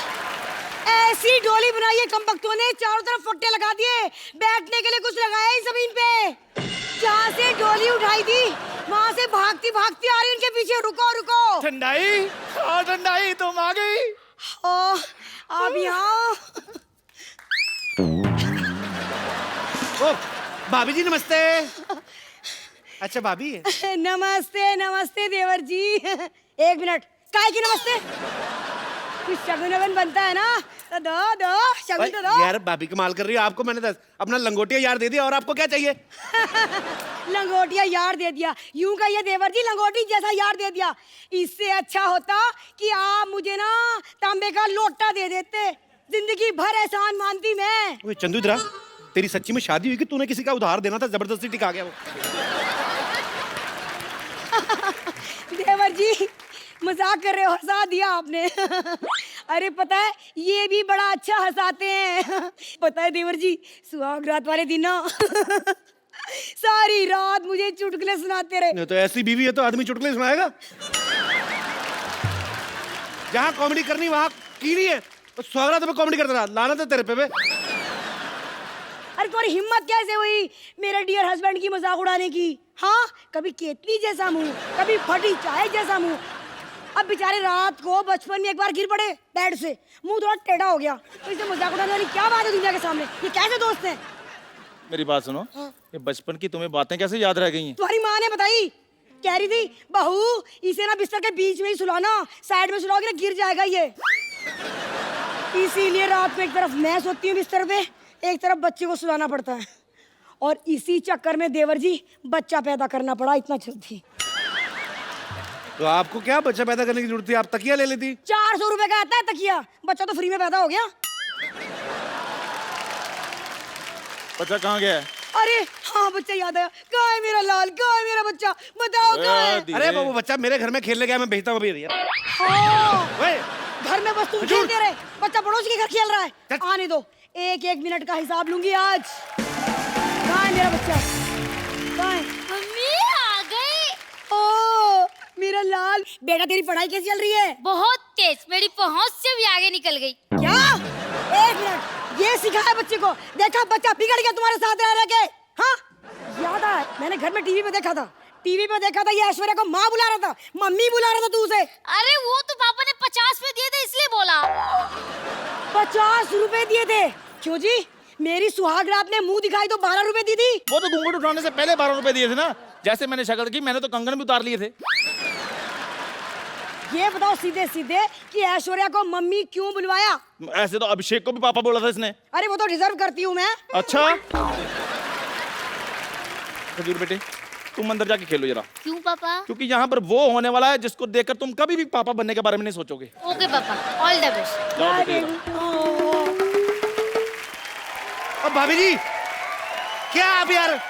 ऐसी डोली बनाई है कम बख्तों ने, चारों तरफ फट्टे लगा दिए, बैठने के लिए कुछ लगाया ही जमीन पे। जहाँ से डोली उठाई थी वहाँ से भागती भागती आ रही उनके पीछे। रुको रुको। ठंडाई, हाँ ठंडाई तुम आ गई। ओ, अब यहाँ ओ भाभी जी नमस्ते। अच्छा भाभी है। नमस्ते नमस्ते देवर जी। 1 मिनट, काय की नमस्ते? कुछ शगुन वगन बनता है ना, तो दो शगुन तो दो। यार भाभी कमाल कर रही हो, आपको मैंने अपना लंगोटिया यार दे दिया और आपको क्या चाहिए? लंगोटिया यार दे दिया, यूं कहिए देवर जी, लंगोटी जैसा यार दे दिया। इससे अच्छा होता कि आप मुझे ना तांबे का लोटा दे देते, जिंदगी भर एहसान मानती मैं। ओए चंदू इधर आ, तेरी सच्ची में शादी हुई कि तूने किसी का उधार देना था, जबरदस्ती टिका गया वो? देवर जी मजाक कर रहे हो, हंसा दिया आपने। अरे पता है ये भी बड़ा अच्छा हंसाते हैं। पता है देवर जी, सुहाग रात वाले दिन ना सारी रात मुझे चुटकुले सुनाते रहे। नहीं तो ऐसी बीवी है तो आदमी चुटकुले सुनाएगा। जहाँ कॉमेडी करनी वहाँ कीड़ी है, तो स्वागत में कॉमेडी करता रहा, लानत है तेरे पे बे। अरे तुम्हारी हिम्मत कैसे हुई मेरे डियर हस्बैंड की मजाक उड़ाने की? हाँ, कभी केतली जैसा मुंह, कभी फटी चाय जैसा मुंह। अब बेचारे रात को बचपन में एक बार गिर पड़े बेड से, मुंह थोड़ा टेढ़ा हो गया, तो इसे मजाक उड़ाने वाली क्या बात है दुनिया के सामने? ये कैसे दोस्त हैं? मेरी बात सुनो, ये बचपन की तुम्हें बातें कैसे याद रह गई हैं? तुम्हारी माँ ने बताई, कह रही थी बहू इसे ना बिस्तर के बीच में ही सुलाना, साइड में सुलाओगे ना गिर जाएगा ये। इसीलिए रात में एक तरफ मैं सोती हूँ बिस्तर पे, एक तरफ बच्चे को सुलाना पड़ता है, और इसी चक्कर में देवर जी बच्चा पैदा करना पड़ा इतना जल्दी। तो आपको क्या बच्चा पैदा करने की जरूरत थी, आप तकिया ले लेती। 400 रुपए का आता है तकिया, बच्चा तो फ्री में पैदा हो गया। बच्चा कहाँ गया है? अरे हाँ बच्चा याद आया, कहाँ है मेरा लाल, कहाँ है मेरा बच्चा, बताओ कहाँ है? अरे वो बच्चा मेरे घर में खेलने गया, मैं भेजता हूँ अभी। हाँ, ओए, घर में बस तुम खेलते रहे, बच्चा पड़ोसी के घर खेल रहा है। आने दो, एक मिनट का हिसाब लूंगी आज। कहाँ है मेरा बच्चा, कहाँ है? मम्मी आ गई। ओ मेरा लाल बेटा, तेरी पढ़ाई कैसी चल रही है? बहुत तेज, मेरी पहुंच से भी आगे निकल गई। क्या? 1 मिनट, ये सिखाया बच्चे को, देखा बच्चा बिगड़ गया तुम्हारे साथ रह के। हाँ याद आया, मैंने घर में टीवी पे देखा था, ये ऐश्वर्या को माँ बुला रहा था, मम्मी बुला रहा था तू उसे। अरे वो तो पापा ने 50 में दिए थे इसलिए बोला। 50 रुपए दिए थे? क्यों जी, मेरी सुहाग रात ने मुंह दिखाई तो 12 रुपए दी थी। वो तो घूंघट उठाने से पहले 12 रुपए दिए थे ना। जैसे मैंने शक्ल की, मैंने तो कंगन भी उतार लिए थे। ये बताओ सीधे सीधे कि ऐश्वर्या को मम्मी क्यों बुलवाया? ऐसे तो अभिषेक को भी पापा बोला था इसने। अरे वो तो डिजर्व करती हूँ मैं। अच्छा खजूर बेटे, तुम अंदर जाके खेलो जरा। क्यों पापा? क्योंकि यहाँ पर वो होने वाला है जिसको देखकर तुम कभी भी पापा बनने के बारे में नहीं सोचोगे। ओके पापा, ऑल द बेस्ट। जाओ बेटे जरा। अब भाभी जी क्या आप यार,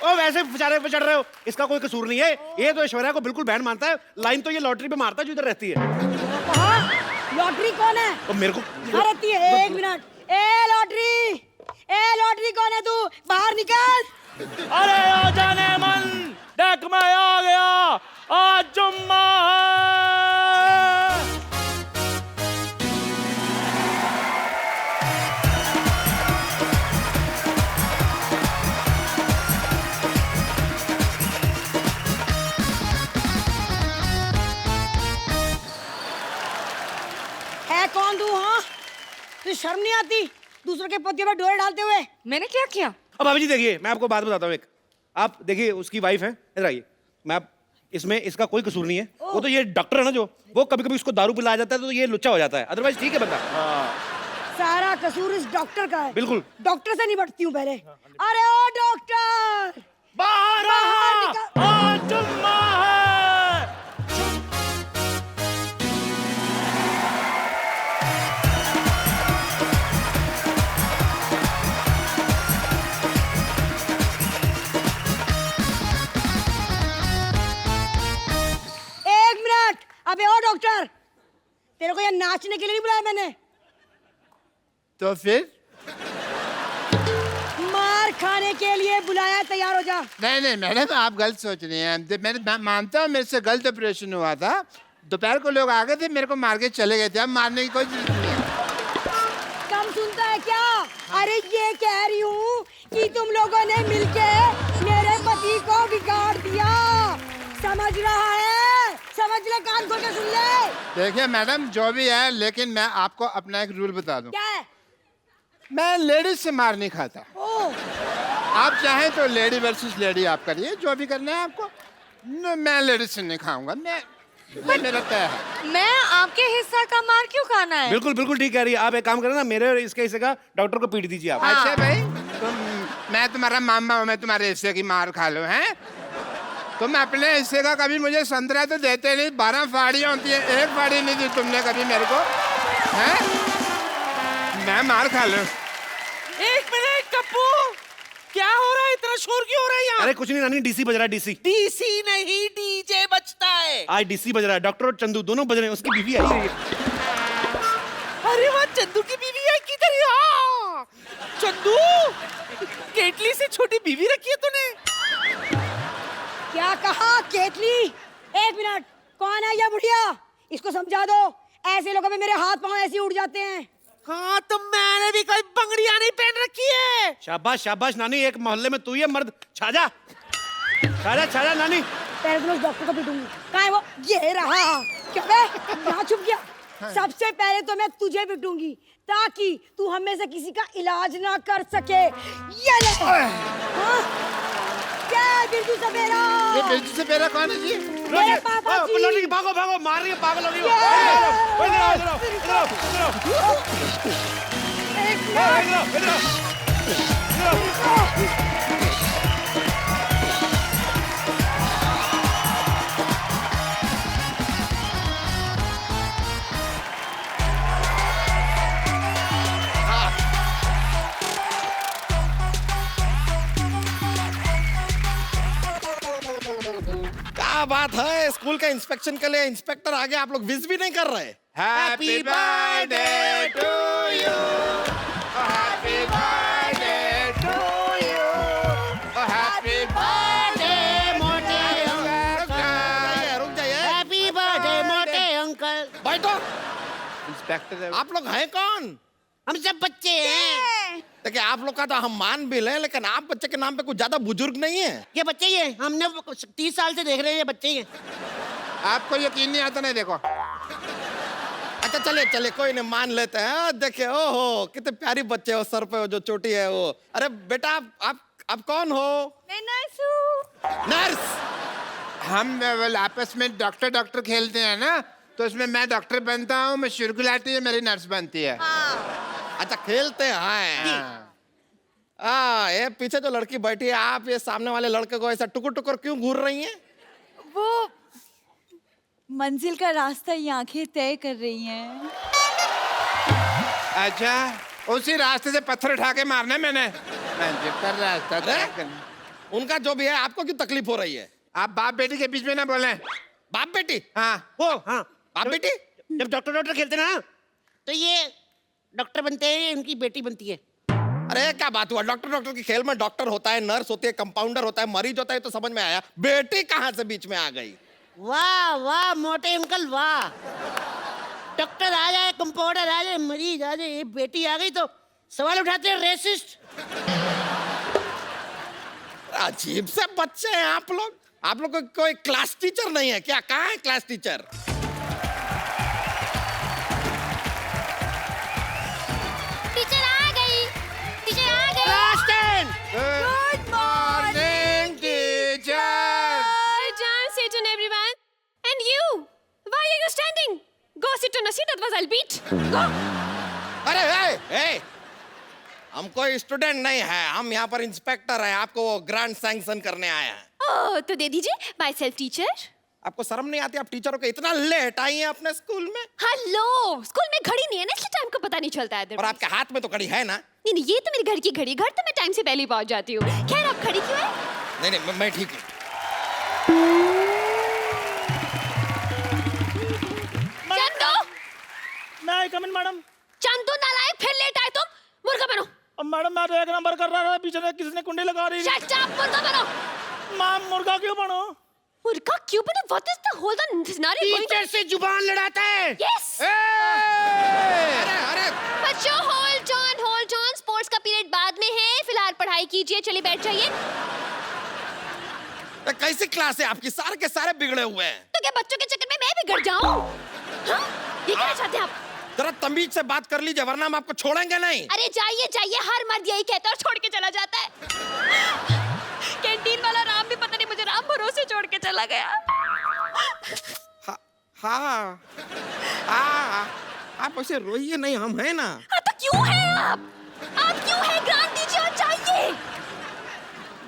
ओ वैसे बेचारे पे चढ़ रहे हो, इसका कोई कसूर नहीं है। ये तो ऐश्वर्या को बिल्कुल बैंड मानता है, लाइन तो ये लॉटरी पे मारता है जो इधर रहती है। लॉटरी कौन है? और मेरे को कहाँ रहती है? 1 मिनट, ए लॉटरी कौन है? तू बाहर निकल। अरे आ जाने मन, देख मैं आ गया, आज जुम्मा है। है कौन तू? हाँ, तुझे शर्म नहीं आती दूसरों के पतियों पर डोरे डालते हुए? मैंने क्या किया? अब भाभी जी देखिए, मैं आपको बात बताता हूँ एक। आप देखिए उसकी वाइफ है, इधर आइए। इसमें इसका कोई कसूर नहीं है। वो तो ये डॉक्टर है ना, जो वो कभी कभी उसको दारू पिलाया जाता है तो ये लुच्चा हो जाता है, अदरवाइज ठीक है बंदा। सारा कसूर इस डॉक्टर का है। बिल्कुल। डॉक्टर से निपटती हूँ पहले। अरे ओ डॉक्टर, बाहर निकल। आज जुम्मा है। डॉक्टर, तेरे को यहाँ नाचने के लिए नहीं बुलाया मैंने, तो फिर मार खाने के लिए बुलाया। तैयार हो जा। नहीं नहीं मैडम, आप गलत सोच रही हैं। मैं मानता हूँ मेरे से गलत ऑपरेशन हुआ था। दोपहर को लोग आ गए थे, मेरे को मार के चले गए थे। अब मारने की कोई जरूरत नहीं है। कम सुनता है क्या? अरे ये कह रही हूँ कि तुम लोगों ने मिलके मेरे पति को बिगाड़ दिया। समझ रहा है? समझ ले, कान खोल के सुन ले। देखिए मैडम, जो भी है, लेकिन मैं आपको अपना एक रूल बता दूं। क्या है? मैं लेडीज से मार नहीं खाता। ओ, आप चाहें तो लेडी वर्सेस लेडी आप करिए, जो भी करना है आपको। मैं लेडीज से नहीं खाऊंगा। मेरा तय है। मैं आपके हिस्सा का मार क्यों खाना है? बिल्कुल बिल्कुल ठीक कह रही है। आप एक काम करें ना, मेरे और इसके हिस्से का डॉक्टर को पीट दीजिए आप। अच्छा भाई, मैं तुम्हारा मामा हूँ, मैं तुम्हारे हिस्से की मार खा लूँ हैं? तुम अपने हिस्से का कभी मुझे संतरा तो देते नहीं। 12 फाड़ियाँ होती है, एक फाड़ी नहीं दी तुमने कभी मेरे को, हैं? मैं मार खा लूँ। एक मिनट कप्पू, क्या हो रहा है? इतना शोर क्यों हो रहा है यहाँ? अरे कुछ नहीं नानी, डीसी बज रहा है, डीसी। डीसी नहीं, डीजे बजता है। आज डीसी बज रहा है। डॉक्टर और चंदू दोनों बज रहे हैं। उसकी बीवी आई है। अरे वाह, चंदू की बीवी है किधर? यहाँ चंदू, केटली से छोटी बीवी रखी है तूने? क्या कहा? केतली? एक मिनट, कौन है ये बुढ़िया? इसको समझा दो। ऐसे लोगों में मेरे हाथ पांव ऐसे ही उड़ जाते हैं। हाँ, तो मैंने भी कोई बंगड़ियां नहीं पहन रखी है। शाबाश शाबाश नानी, एक मोहल्ले में तू ही है मर्द। छाजा छाजा छाजा नानी। पहले तो मैं डॉक्टर को पीटूंगी। कहाँ है वो? ये रहा। क्या बे? यहाँ छुप गया। सबसे पहले तो मैं तुझे पीटूंगी ताकि तू हमें से किसी का इलाज ना कर सके। ये ले। हाँ? क्या है बिरजू सपेरा? ये बिरजू सपेरा कौन है जी? मेरे पापा जी। लौटी, भागो भागो, मार रही है, पागल हो गई वो। इधर आओ, इधर आओ, इधर आओ, एक इधर आओ, मिनट। इधर आओ, इधर आओ। क्या बात है, स्कूल का इंस्पेक्शन के लिए इंस्पेक्टर आ गया, आप लोग विश भी नहीं कर रहे? Happy birthday to you, happy birthday to you, happy birthday मोटे अंकल। रुक जाइए, हैप्पी बर्थडे मोटे अंकल। बैठो। इंस्पेक्टर आप लोग हैं कौन? हम सब बच्चे हैं। देखिए, आप लोग का तो हम मान भी लें, लेकिन आप बच्चे के नाम पे कुछ ज्यादा बुजुर्ग नहीं है। ये बच्चे ही हैं, हमने 30 साल से देख रहे हैं, ये बच्चे ही हैं। आपको यकीन नहीं आता? नहीं देखो। अच्छा चले चले, कोई नहीं, मान लेते हैं। देखिए, ओहो कितने प्यारी बच्चे हो, सर पे जो चोटी है वो। अरे बेटा, आप कौन हो? मैं नर्स हूँ। नर्स? हम आपस में डॉक्टर डॉक्टर खेलते हैं ना, तो उसमें मैं डॉक्टर बनता हूँ, मैं शुरुलाती है, मेरी नर्स बनती है। अच्छा, खेलते हैं। ये पीछे जो लड़की बैठी है, आप ये सामने वाले लड़के को ऐसा टुकुर टुकुर क्यों घूर रही हैं? वो मंजिल का रास्ता ये आंखें तय कर रही हैं। अच्छा, उसी रास्ते से पत्थर उठा के मारना है मैंने। कर रास्ता तय करना। उनका जो भी है, आपको क्यों तकलीफ हो रही है? आप बाप बेटी के बीच में ना बोले। बाप बेटी? हाँ। ओ हाँ, बाप बेटी? जब डॉक्टर डॉक्टर खेलते ना, तो ये डॉक्टर बनते हैं, इनकी बेटी बनती है। अरे क्या बात हुआ, डॉक्टर डॉक्टर के खेल में डॉक्टर होता है, नर्स होती है, कंपाउंडर होता है, मरीज होता है, तो समझ में आया। बेटी कहाँ से बीच में आ गई? वाह वाह मोटे अंकल वाह। डॉक्टर आ जाए, कंपाउंडर आ जाए, मरीज आ जाए, ये बेटी आ गई तो सवाल उठाते हैं रेसिस्ट। अजीब से बच्चे हैं आप लोग। आप लोग को कोई क्लास टीचर नहीं है क्या? कहाँ है क्लास टीचर? टीचर आ गई, टीचर आ गई। Good morning teacher. John, sit on everyone. And you, why are you standing? Go sit on a seat, otherwise I'll beat. Go. अरे ए, हम कोई स्टूडेंट नहीं है, हम यहाँ पर इंस्पेक्टर हैं, आपको ग्रांट सैंक्शन करने आए हैं। Oh, तो दे दीजिए, माई सेल्फ टीचर। आपको शर्म नहीं आती? आप टीचरों को इतना लेट आई हैं अपने स्कूल में? हेलो, स्कूल में घड़ी नहीं है ना, इसलिए टाइम का पता नहीं चलता है। और आपके हाथ में तो घड़ी है ना? नहीं नहीं, ये तो मेरे घर की घड़ी, घर तो मैं टाइम से पहले ही पहुंच जाती हूँ। खैर, आप खड़ी क्यों है? नहीं नहीं, मैं ठीक हूँ। आई कम इन मैडम? चंदू नालायक, फिर लेट आए तुम। मुर्गा बनो। अब मैडम मैं तो 1 नंबर कर रहा था, पीछे से किसी ने कुंडी लगा रही थी। शट अप, मुर्गा बनो। मैम मुर्गा क्यों बनो? मुर्गा क्यों बनो? What is the whole scenario going teacher से जुबान लड़ाता है। Yes. अरे बच्चों hold on. स्पोर्ट्स का पीरियड बाद में है, फिलहाल पढ़ाई कीजिए, चलिए बैठ जाइए। कैसी क्लास है आपकी? सारे के सारे बिगड़े हुए हैं। तो क्या बच्चों के चक्कर में मैं बिगड़ जाऊं? हाँ? ये कहना चाहते हैं आप? जरा तमीज से बात कर लीजिए, वरना हम आपको छोड़ेंगे नहीं। अरे जाइए, हर मर्द यही कहता है और छोड़ के चला जाता है। कैंटीन वाला राम भी पता नहीं मुझे राम भरोसे छोड़ के चला गया। हाँ, आप ऐसे रोइए नहीं, हम हैं ना। हाँ तो क्यों है आप क्यों है? ग्रांट दीजिए और जाइए।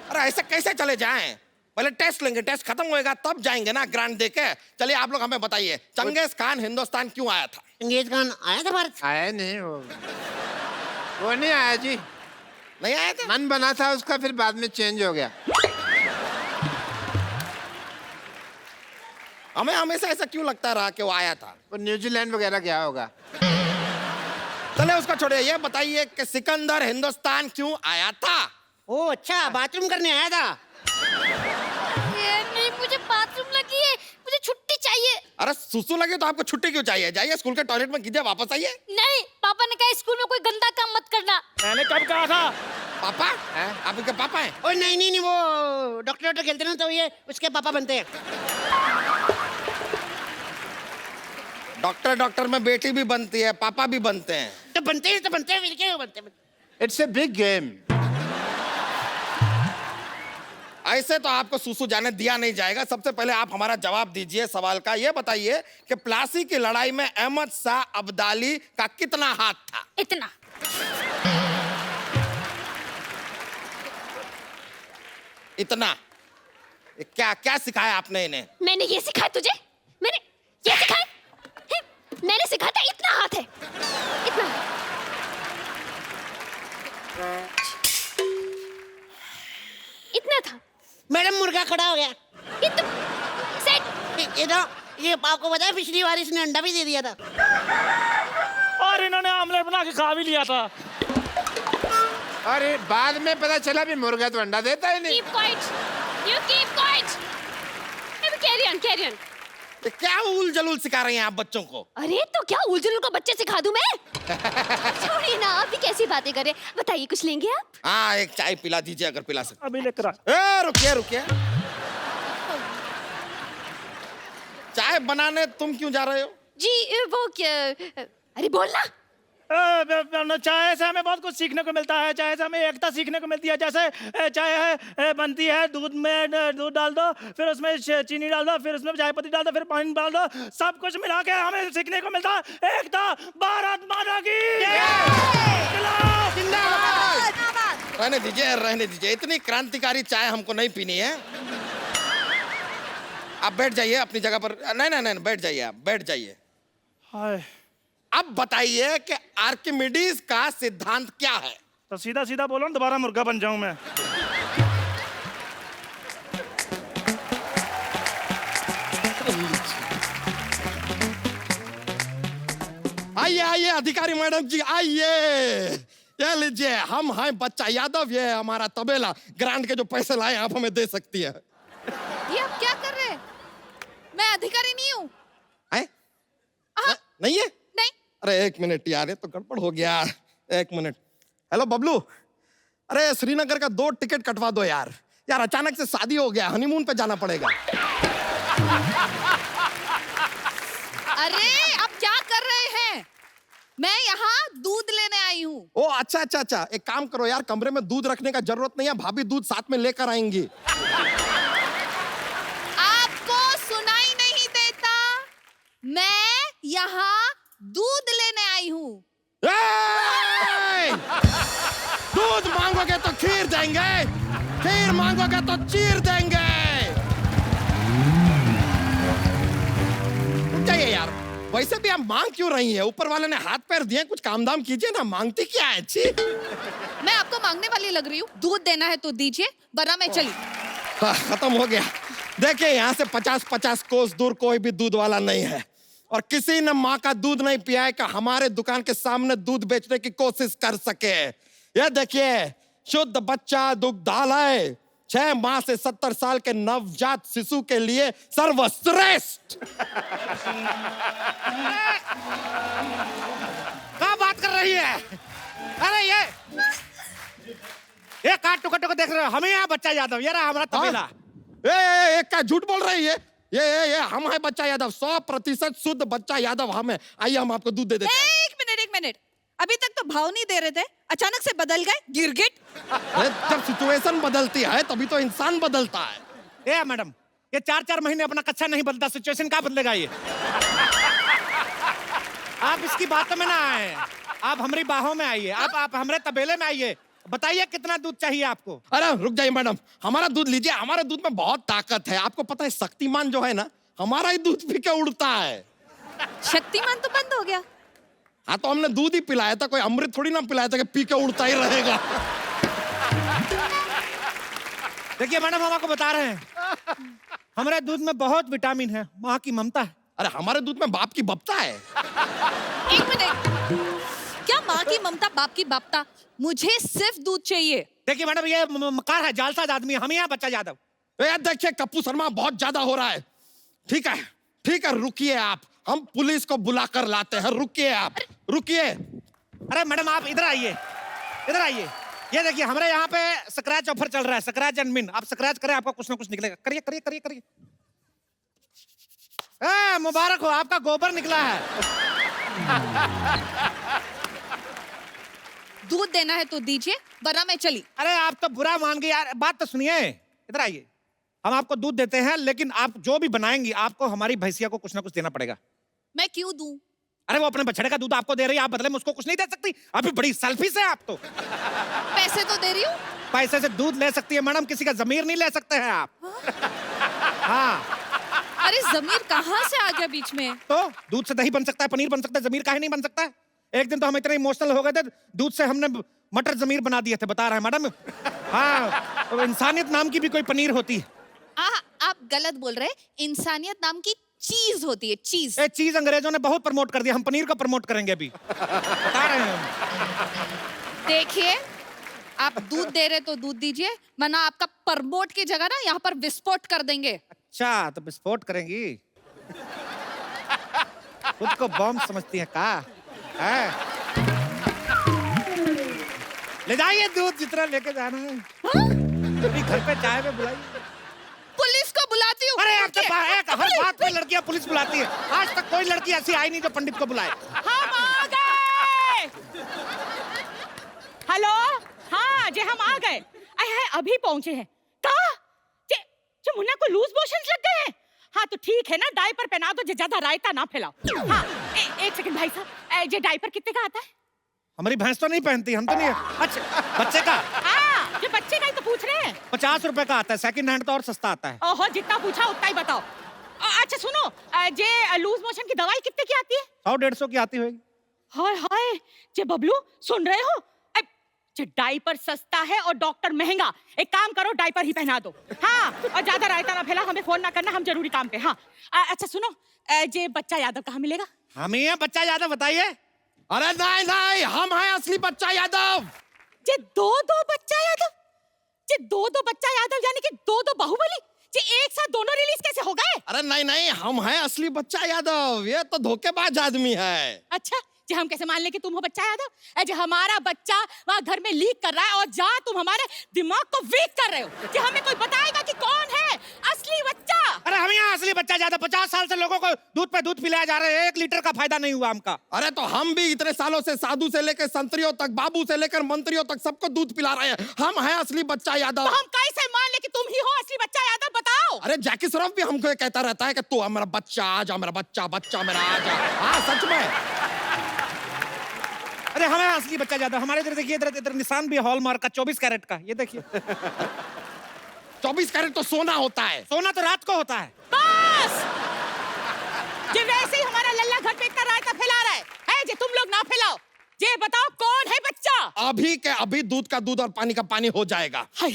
अरे ऐसे कैसे चले जाएं? पहले टेस्ट लेंगे, टेस्ट खत्म होएगा तब जाएंगे ना ग्रांट देके। चलिए आप लोग हमें बताइए, चंगेज खान हिंदुस्तान क्यों आया था? चंगेज खान आया था भारत? आया नहीं, वो नहीं आया जी। नहीं आया था? मन बना था उसका, फिर बाद में चेंज हो गया। हमें हमेशा ऐसा क्यों लगता रहा कि वो आया था? वो न्यूजीलैंड वगैरह गया होगा। चले उसका छोड़िए, ये बताइए कि सिकंदर हिंदुस्तान क्यों आया था? ओ अच्छा, बाथरूम करने आया था। नहीं, मुझे बाथरूम लगी है, मुझे छुट्टी चाहिए। अरे सुसु लगे तो आपको छुट्टी क्यों चाहिए? जाइए स्कूल के टॉयलेट में कीजिए, वापस आइए। नहीं, पापा ने कहा स्कूल में कोई गंदा काम मत करना। मैंने कब कहा था? पापा? आप इनके पापा हैं? ओ नहीं, वो डॉक्टर खेलते ना, तो ये उसके पापा बनते हैं। डॉक्टर में बेटी भी बनती है, पापा भी बनते हैं। तो बनते हैं, फिर क्या बनते? It's a big game. ऐसे तो आपको सुसु जाने दिया नहीं जाएगा। सबसे पहले आप हमारा जवाब दीजिए सवाल का। ये बताइए कि प्लासी की लड़ाई में अहमद शाह अब्दाली का कितना हाथ था? इतना। इतना? क्या सिखाया आपने इन्हें? मैंने ये सिखाया तुझे? मैंने ये सिखाया? मैंने सिखाया था इतना हाथ है, इतना। इतना था। मैडम मुर्गा खड़ा हो गया। ये तो सेट। ये आपको पता है पिछली बार इसने अंडा भी दे दिया था। और इन्होंने आमलेट बना के खा भी लिया था। अरे बाद में पता चला भी मुर्गा तो अंडा देता ही नहीं। Keep quiet. You keep quiet. Carry on. ये क्या उल जलूल सिखा रही हैं आप बच्चों को? अरे तो क्या उलझुल को बच्चे सिखा दूं मैं? छोड़िए ना, आप भी कैसी बातें कर रहे हैं। बताइए, कुछ लेंगे आप? हाँ, एक चाय पिला दीजिए अगर पिला सकते। अभी लेकर आ। रुकिए। चाय बनाने तुम क्यों जा रहे हो? जी वो क्या? अरे बोलना। चाय से हमें बहुत कुछ सीखने को मिलता है। चाय से हमें एकता सीखने को मिलती है। जैसे चाय है बनती है, दूध में दूध डाल दो, फिर उसमें चीनी डाल दो, फिर उसमें चाय पत्ती डाल दो, फिर पानी डाल दो, सब कुछ मिला के हमें सीखने को मिलता है। एकता, भारत माता की रहने दीजिए। इतनी क्रांतिकारी चाय हमको नहीं पीनी है। आप बैठ जाइए अपनी जगह पर। नहीं, बैठ जाइए, आप बैठ जाइए। हाय, अब बताइए कि आर्किमिडीज का सिद्धांत क्या है? तो सीधा बोलो ना, दोबारा मुर्गा बन जाऊं मैं। आइए अधिकारी मैडम जी, आइए। ये लीजिए, हम हैं बच्चा यादव, ये हमारा तबेला। ग्रांट के जो पैसे लाए आप हमें दे सकती है। ये आप क्या कर रहे हैं? मैं अधिकारी नहीं हूँ। नहीं है? नहीं। अरे 1 मिनट यार, ये तो गड़बड़ हो गया। 1 मिनट। हेलो बबलू, अरे श्रीनगर का 2 टिकट कटवा दो यार। अचानक से शादी हो गया, हनीमून पे जाना पड़ेगा। अरे आप क्या कर रहे हैं? मैं यहाँ दूध लेने आई हूँ। ओ अच्छा। एक काम करो यार, कमरे में दूध रखने का जरूरत नहीं है, भाभी दूध साथ में लेकर आएंगी। आपको सुनाई नहीं देता? मैं यहाँ दूध लेने आई हूँ। दूध मांगोगे तो खीर देंगे, खीर मांगोगे तो चीर देंगे। चाहिए यार, वैसे भी आप मांग क्यों रही हैं? ऊपर वाले ने हाथ पैर दिए, कुछ काम धाम कीजिए ना। मांगती क्या है? अच्छी, मैं आपको मांगने वाली लग रही हूँ? दूध देना है तो दीजिए, वरना मैं चली। खत्म हो गया। देखिए यहाँ से 50-50 कोस दूर कोई भी दूध वाला नहीं है। और किसी ने माँ का दूध नहीं पिया है कि हमारे दुकान के सामने दूध बेचने की कोशिश कर सके। ये देखिए, शुद्ध बच्चा दुग्धालय, 6 माह से 70 साल के नवजात शिशु के लिए सर्वश्रेष्ठ। क्या बात कर रही है? अरे ये काट टुका टुका देख रहे हो? हमें यहाँ बच्चा यादव, ये रहा हमारा तबेला। ए, क्या झूठ बोल रही है? ये हम है बच्चा यादव, 100% शुद्ध बच्चा यादव हम है। आइए हम आपको दूध दे देते हैं। एक मिनट, अभी तक तो भाव नहीं दे रहे थे, अचानक से बदल गए गिरगिट। जब सिचुएशन बदलती है तभी तो इंसान बदलता है। ए मैडम, ये 4-4 महीने अपना कच्चा नहीं बदलता, सिचुएशन क्या बदलेगा ये? आप इसकी बातों में ना आए, आप हमारी बाहों में आइए, आप हमारे तबेले में आइए। बताइए कितना दूध चाहिए आपको? अरे रुक जाइए मैडम, हमारा दूध लीजिए। हमारे दूध में बहुत ताकत है। आपको पता है शक्तिमान जो है ना, हमारा ही दूध पी के उड़ता है। शक्तिमान तो बंद हो गया। हाँ तो हमने दूध ही पिलाया था, कोई अमृत थोड़ी ना पिलाया था कि पी के उड़ता ही रहेगा। देखिए मैडम, हम आपको बता रहे हैं, हमारे दूध में बहुत विटामिन है, माँ की ममता है। अरे हमारे दूध में बाप की बपता है। एक मिनट, क्या माँ की ममता बाप की बापता? मुझे सिर्फ दूध चाहिए। देखिए मैडम, ये मकार है, जालसाज आदमी है, हम यहाँ बच्चा यादव। देखिए कप्पू शर्मा, बहुत ज्यादा हो रहा है। ठीक है, रुकिए आप, हम पुलिस को बुला कर लाते हैं। रुकिए आप, रुकिए। अरे मैडम आप इधर आइए, इधर आइए। ये देखिए हमारे यहाँ पे स्क्रैच ऑफर चल रहा है, स्क्रैच एंड विन। आप स्क्रैच करें, आपको कुछ ना कुछ निकलेगा। करिए करिए करिए करिए। मुबारक हो, आपका गोबर निकला है। दूध देना है तो दीजिए, वरना मैं चली। अरे आप तो बुरा मान गए यार, बात तो सुनिए। इधर आइए, हम आपको दूध देते हैं, लेकिन आप जो भी बनाएंगी आपको हमारी भैंसिया को कुछ ना कुछ देना पड़ेगा। मैं क्यों दूं? अरे वो अपने बछड़े का दूध आपको दे रही है, आप बदले में उसको कुछ नहीं दे सकती? अभी बड़ी सेल्फिश है आप तो। पैसे तो दे रही हूँ। पैसे से दूध ले सकती है मैडम, किसी का जमीर नहीं ले सकते हैं आप। हाँ। अरे जमीर कहाँ से आ गया बीच में? तो दूध से दही बन सकता है, पनीर बन सकता है, जमीर काहे नहीं बन सकता है? एक दिन तो हम इतने इमोशनल हो गए थे, दूध से हमने मटर जमीर बना दिए थे, बता रहे हैं मैडम। हाँ, तो इंसानियत नाम की भी कोई पनीर होती है। आप गलत बोल रहे हैं। इंसानियत नाम की चीज होती है, चीज। ये चीज अंग्रेजों ने बहुत प्रमोट कर दिया, हम पनीर को प्रमोट करेंगे अभी, बता रहे हैं हम। देखिए, आप दूध दे रहे तो दूध दीजिए, वरना आपका प्रमोट की जगह ना यहाँ पर विस्फोट कर देंगे। अच्छा, तो विस्फोट करेंगी? खुद को बॉम्ब समझती है का? ले जाइए दूध, जितना लेके जाना है। कभी घर पे चाय में बुलाइए। पुलिस को बुलाती हूँ। अरे आप हर बात में लड़कियां पुलिस बुलाती है। आज तक कोई लड़की ऐसी आई नहीं जो पंडित को बुलाए। हम आ गए। हेलो, हाँ जे हम आ गए। अभी पहुंचे हैं। कहा जे मुन्ना को लूज मोशंस लग गए हैं। हाँ तो ठीक है ना, डायपर पहना दो, जे ज्यादा रायता ना फैलाओ। हाँ एक सेकंड भाई साहब, जे डायपर कितने का आता है? हमारी भैंस तो नहीं पहनती, हम तो नहीं। अच्छा, बच्चे का? हाँ, ये बच्चे का ही तो पूछ रहे हैं। 50 रुपए का आता है, सेकंड हैंड तो और सस्ता आता है। ओहो, जितना पूछा उतना ही बताओ। अच्छा सुनो, जे लूज मोशन की दवाई कितने की आती है? 100-150 की आती होगी। हाय हाय, जे बबलू सुन रहे हो? जे डायपर सस्ता है और डॉक्टर महंगा। एक काम करो, डायपर ही पहना दो। हाँ, और ज्यादा रायता ना फैला, हमें फोन ना करना, हम जरूरी काम पे। हाँ अच्छा सुनो, जे बच्चा यादव कहाँ मिलेगा? हम ही हैं बच्चा यादव, बताइए। अरे नहीं, हम हैं असली बच्चा यादव। जे दो बच्चा यादव, जे दो बच्चा यादव यानी कि दो बाहुबली, जे एक साथ दोनों रिलीज कैसे हो गए? अरे नहीं, हम हैं असली बच्चा यादव। ये तो धोखेबाज आदमी है। अच्छा, जे हम कैसे मान ले कि तुम हो बच्चा यादव? जे हमारा बच्चा वहाँ घर में लीक कर रहा है और जहाँ तुम हमारे दिमाग को वीक कर रहे हो, जे हमें कोई बताएगा कि कौन है असली बच्चा? अरे हम यहाँ असली बच्चा यादव, 50 साल से लोगों को दूध पे दूध पिलाया जा रहा है, 1 लीटर का फायदा नहीं हुआ हमका। अरे तो हम भी इतने सालों से साधु से लेकर संतरियों तक, बाबू से लेकर मंत्रियों तक सबको दूध पिला रहे हैं। हम हैं असली बच्चा यादव। तो हम कैसे मान ले कि तुम ही हो असली बच्चा यादव? बताओ। अरे जैकी श्रॉफ भी हमको कहता रहता है कि तू मेरा बच्चा, आजा मेरा बच्चा, बच्चा मेरा आजा। हाँ सच में। अरे हमें असली बच्चा यादव। हमारे इधर देखिए, इधर निशान भी हॉलमार्क का 24 कैरेट का, ये देखिए। 24 कैरेट तो सोना होता है। सोना तो रात को होता है। बस, जे वैसे ही हमारा लल्ला घर पे इतना रायता फैला रहा है जे तुम लोग ना फैलाओ। जे बताओ कौन है बच्चा? अभी के अभी दूध का दूध और पानी का पानी हो जाएगा। हाय,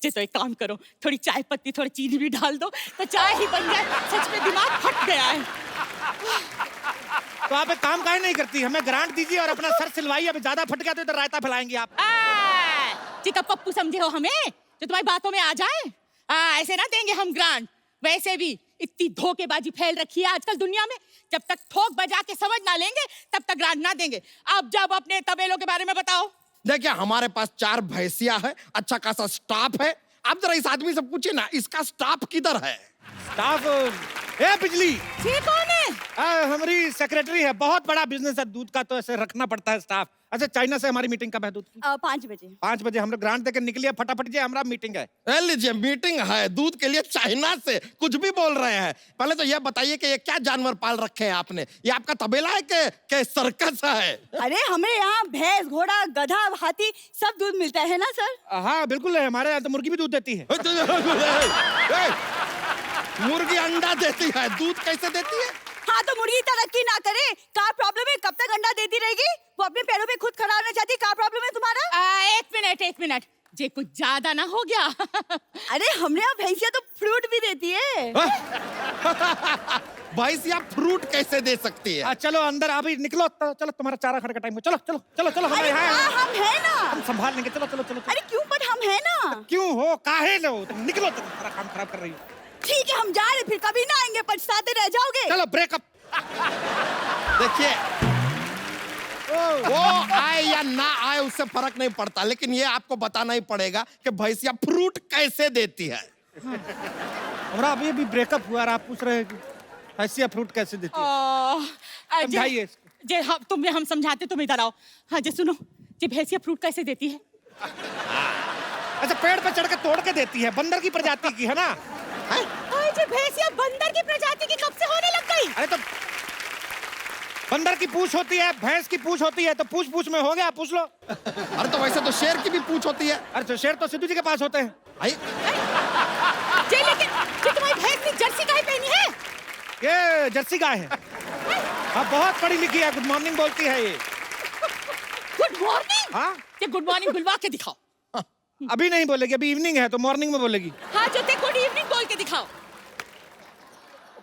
जे तो एक काम करो, थोड़ी चाय पत्ती, थोड़ी चीनी भी डाल दो तो चाय ही बन जाए। सच में दिमाग फट गया है। तो आप एक काम काहे नहीं करती, हमें ग्रांट दीजिए और अपना सर सिलवाइए। अभी ज्यादा फट गया तो इधर रायता फैलाएंगे आप। चिका पप्पू समझे हो हमें जो तुम्हारी बातों में आ जाए? ऐसे ना देंगे हम ग्रांट। वैसे भी इतनी धोखेबाजी फैल रखी है आजकल दुनिया में, जब तक ठोक बजा के समझ ना लेंगे तब तक ग्रांट ना देंगे। अब जब अपने तबेलों के बारे में बताओ। देखिए हमारे पास 4 भैंसिया है, अच्छा खासा स्टाफ है। आप जरा इस आदमी से पूछिए ना, इसका स्टाफ किधर है? स्टाफ ए बिजली ये कौन है? हमारी सेक्रेटरी है। बहुत बड़ा बिजनेस है दूध का, तो ऐसे रखना पड़ता है स्टाफ। अच्छा चाइना से हमारी मीटिंग कब है दूध की? 5 बजे। 5 बजे हम लोग ग्रांट देकर निकलिए फटाफट जी, हमारा मीटिंग है। ए लीजिए मीटिंग है दूध के लिए चाइना से, कुछ भी बोल रहे हैं। पहले तो यह बताइए कि ये क्या जानवर पाल रखे हैं आपने? ये आपका तबेला है के सर्कस है? अरे हमारे यहाँ भैंस, घोड़ा, गधा, हाथी सब दूध मिलता है ना सर? हाँ बिल्कुल है, हमारे यहाँ तो मुर्गी भी दूध देती है। मुर्गी अंडा देती है, दूध कैसे देती है? हाँ तो मुर्गी तरक्की ना करे, क्या प्रॉब्लम है? कब तक अंडा देती रहेगी? वो अपने पैरों पे खुद खड़ा होना चाहती, क्या प्रॉब्लम है तुम्हारा? एक मिनट जे कुछ ज्यादा ना हो गया। अरे हमने यहाँ भैंसिया तो फ्रूट भी देती है। भैंसिया फ्रूट कैसे दे सकती है? चलो अंदर अभी निकलो, चलो तुम्हारा चारा खाने का टाइम है। चलो चलो चलो चलो हम यहाँ हैं। हम है ना, हम संभाल लेंगे। चलो चलो चलो। अरे क्यों? पर हम है ना। क्यों हो काहे लो, तुम निकलो, तुम सारा काम खराब कर रही हो। ठीक है हम जा रहे, फिर कभी ना आएंगे, पछताते रह जाओगे। चलो ब्रेकअप। देखिए वो आए या ना आए उससे फर्क नहीं पड़ता, लेकिन ये आपको बताना ही पड़ेगा कि भैंसिया फ्रूट कैसे देती है। हमारा अभी ब्रेकअप हुआ और आप पूछ रहे हैं कि भैंसिया फ्रूट कैसे देती है? समझाइए। जे तुम्हें हम समझाते, तुम इधर आओ। हाँ जे सुनो, जे भैंसिया फ्रूट कैसे देती है? अच्छा पेड़ पे चढ़ के तोड़ के देती है, बंदर की प्रजाति की है ना? जे भैंसिया बंदर की प्रजाति की कब से होने लग गई? अरे तो बंदर की पूंछ होती है, भैंस की पूंछ होती है, तो पूंछ पूंछ में हो गया, पूछ लो। अरे तो वैसे तो शेर की भी पूंछ होती है। अरे तो शेर तो सिद्धू जी के पास होते हैं। जे लेकिन तुम्हारी भैंस ने जर्सी गाय पहनी है? ये जर्सी गाय है। हाँ बहुत पढ़ी लिखी है, गुड मॉर्निंग बोलती है ये। Good morning? हाँ ये गुड मॉर्निंग बुलवा के दिखाओ। अभी नहीं बोलेगी, अभी इवनिंग है तो मॉर्निंग में बोलेगी। हाँ जो ते गुड इवनिंग बोल के दिखाओ।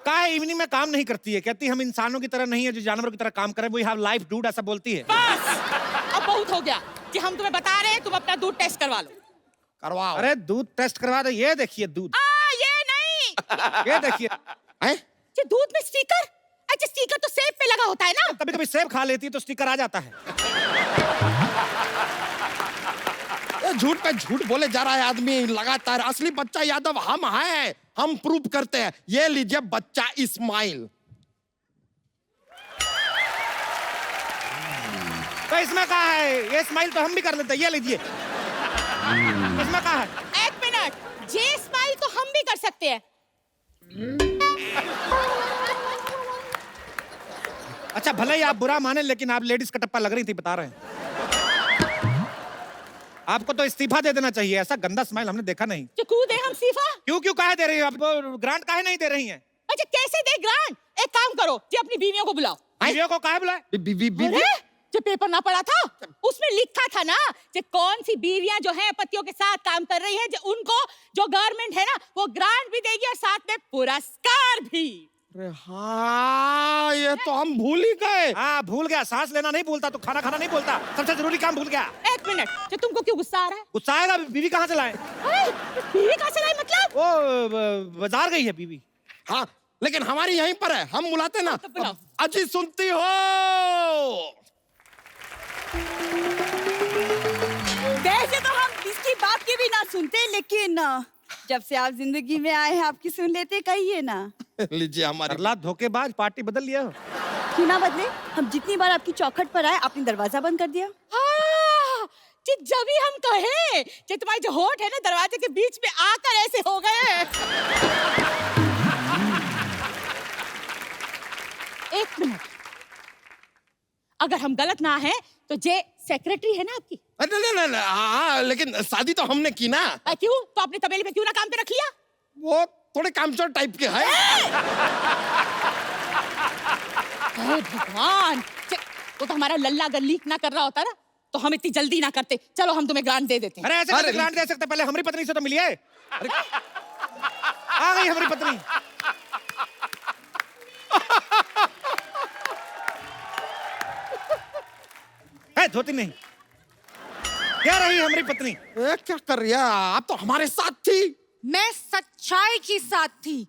कहा इवनिंग में काम नहीं करती है, कहती हम इंसानों की तरह नहीं है जो जानवरों की तरह काम करें, वी हैव लाइफ डूड, ऐसा बोलती है। बस अब बहुत हो गया कि हम तुम्हें बता रहे हैं, तुम अपना दूध टेस्ट करवा लो। करवाओ। अरे दूध टेस्ट करवा दो, ये देखिए दूध। ये नहीं। ये देखिए ये दूध में स्टिकर। अच्छा स्टिकर तो सेब पे लगा होता है ना? कभी कभी सेब खा लेती है तो स्टिकर आ जाता है। झूठ पे झूठ बोले जा रहा है आदमी लगातार। असली बच्चा यादव हम हैं, हम प्रूव करते हैं। ये लीजिए बच्चा इस्माइल। तो इसमें कहा है, ये स्माइल तो हम भी कर लेते हैं, ये लीजिए। इसमें कहा है? एक मिनट, ये स्माइल तो हम भी कर सकते हैं। अच्छा भले ही आप बुरा माने, लेकिन आप लेडीज का टप्पा लग रही थी, बता रहे हैं। आपको तो इस्तीफा दे देना चाहिए, ऐसा गंदा स्माइल हमने देखा नहीं। क्यों दे हम इस्तीफा? क्यों काहे दे रही है आप? ग्रांट काहे नहीं दे रही हैं? अच्छा कैसे दे ग्रांट? एक काम करो कि अपनी बीवियों को बुलाओ। बीवियों को काहे बुलाए? जो पेपर ना पढ़ा था उसमें लिखा था ना कि कौन सी बीवियां जो हैं पतियों के साथ काम कर रही हैं, जो उनको जो गवर्नमेंट है ना वो ग्रांट भी देगी और साथ में पुरस्कार भी। अरे हाँ ये तो हम भूल ही गए। हाँ भूल गया, सांस लेना नहीं भूलता तो खाना खाना नहीं भूलता, सबसे जरूरी काम भूल गया। एक मिनट, तो तुमको क्यों गुस्सा आ रहा है? गुस्सा आएगा, बीवी कहाँ से लाए? बीवी कहाँ से लाए मतलब? वो बाजार गई है बीवी। हाँ लेकिन हमारी यहीं पर है, हम बुलाते ना। तो अजी सुनती हो? वैसे तो हम इसकी बात की भी ना सुनते, लेकिन जब से आप जिंदगी में आए हैं आपकी सुन लेते, कहिए ना। लीजिए हमारी धोखेबाज, पार्टी बदल लिया। क्यों ना बदले, हम जितनी बार आपकी चौखट पर आए आपने दरवाजा बंद कर दिया। जब भी हम कहे कि तुम्हारे जो होठ है ना दरवाजे के बीच में आकर ऐसे हो गए। एक मिनट, अगर हम गलत ना हैं तो जे सेक्रेटरी है ना आपकी? नहीं, हाँ लेकिन शादी तो हमने की ना। क्यों? तो अपने तबेले में क्यों ना काम पे रख लिया? वो थोड़े कामचोर टाइप के है। भगवान, वो तो हमारा लल्ला अगर लीक ना कर रहा होता ना तो हम इतनी जल्दी ना करते। चलो हम तुम्हें ग्रांट दे देते। अरे ऐसे ग्रांट दे सकते, पहले हमारी पत्नी से तो मिलिए। आ गई हमारी पत्नी। है धोती नहीं। क्या रही हमारी पत्नी? ए, क्या कर रही है आप? तो हमारे साथ थी। मैं सच्चाई के साथ थी,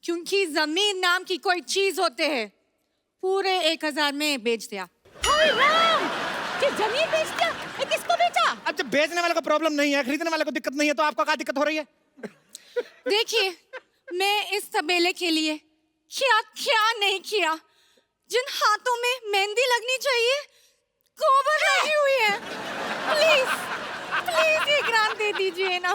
क्योंकि जमीन नाम की कोई चीज होते है पूरे 1000 में बेच दिया। हाय राम, ये जमीन बेच दिया? ये किसको बेचा? अब जब बेचने वाले को प्रॉब्लम नहीं है, खरीदने वाले को दिक्कत नहीं है, तो आपको क्या दिक्कत हो रही है? देखिए, मैं इस तबेले के लिए क्या क्या नहीं किया। जिन हाथों में मेहंदी लगनी चाहिए गोबर लगी हुई है। प्लीज प्लीज ये ग्रांट दे दीजिए ना।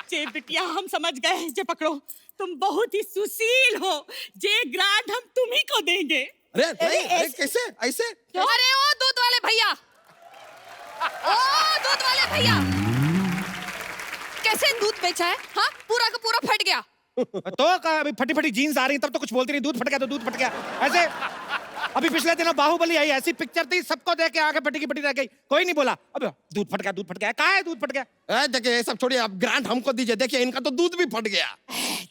जे बिटिया हम समझ गए, जे पकड़ो, तुम बहुत ही सुशील हो, जे ग्रांट हम तुम्ही को देंगे। अरे नहीं, अरे कैसे ऐसे? अरे ओ दूध वाले भैया, ओ दूध वाले भैया, कैसे दूध बेचा है? हाँ, पूरा का पूरा फट गया। तो अभी फटी फटी जीन्स आ रही तब तो कुछ बोलती रही, दूध फट गया तो दूध फट गया ऐसे। अभी पिछले दिनों बाहुबली आई, ऐसी पिक्चर थी, सबको देख के आगे फटी की फटी रह गई, कोई नहीं बोला। अब दूध फट गया, दूध फट गया, कहाँ है दूध फट गया? देखिए ये सब छोड़िए, अब ग्रांट हमको दीजिए। देखिए इनका तो दूध भी फट गया।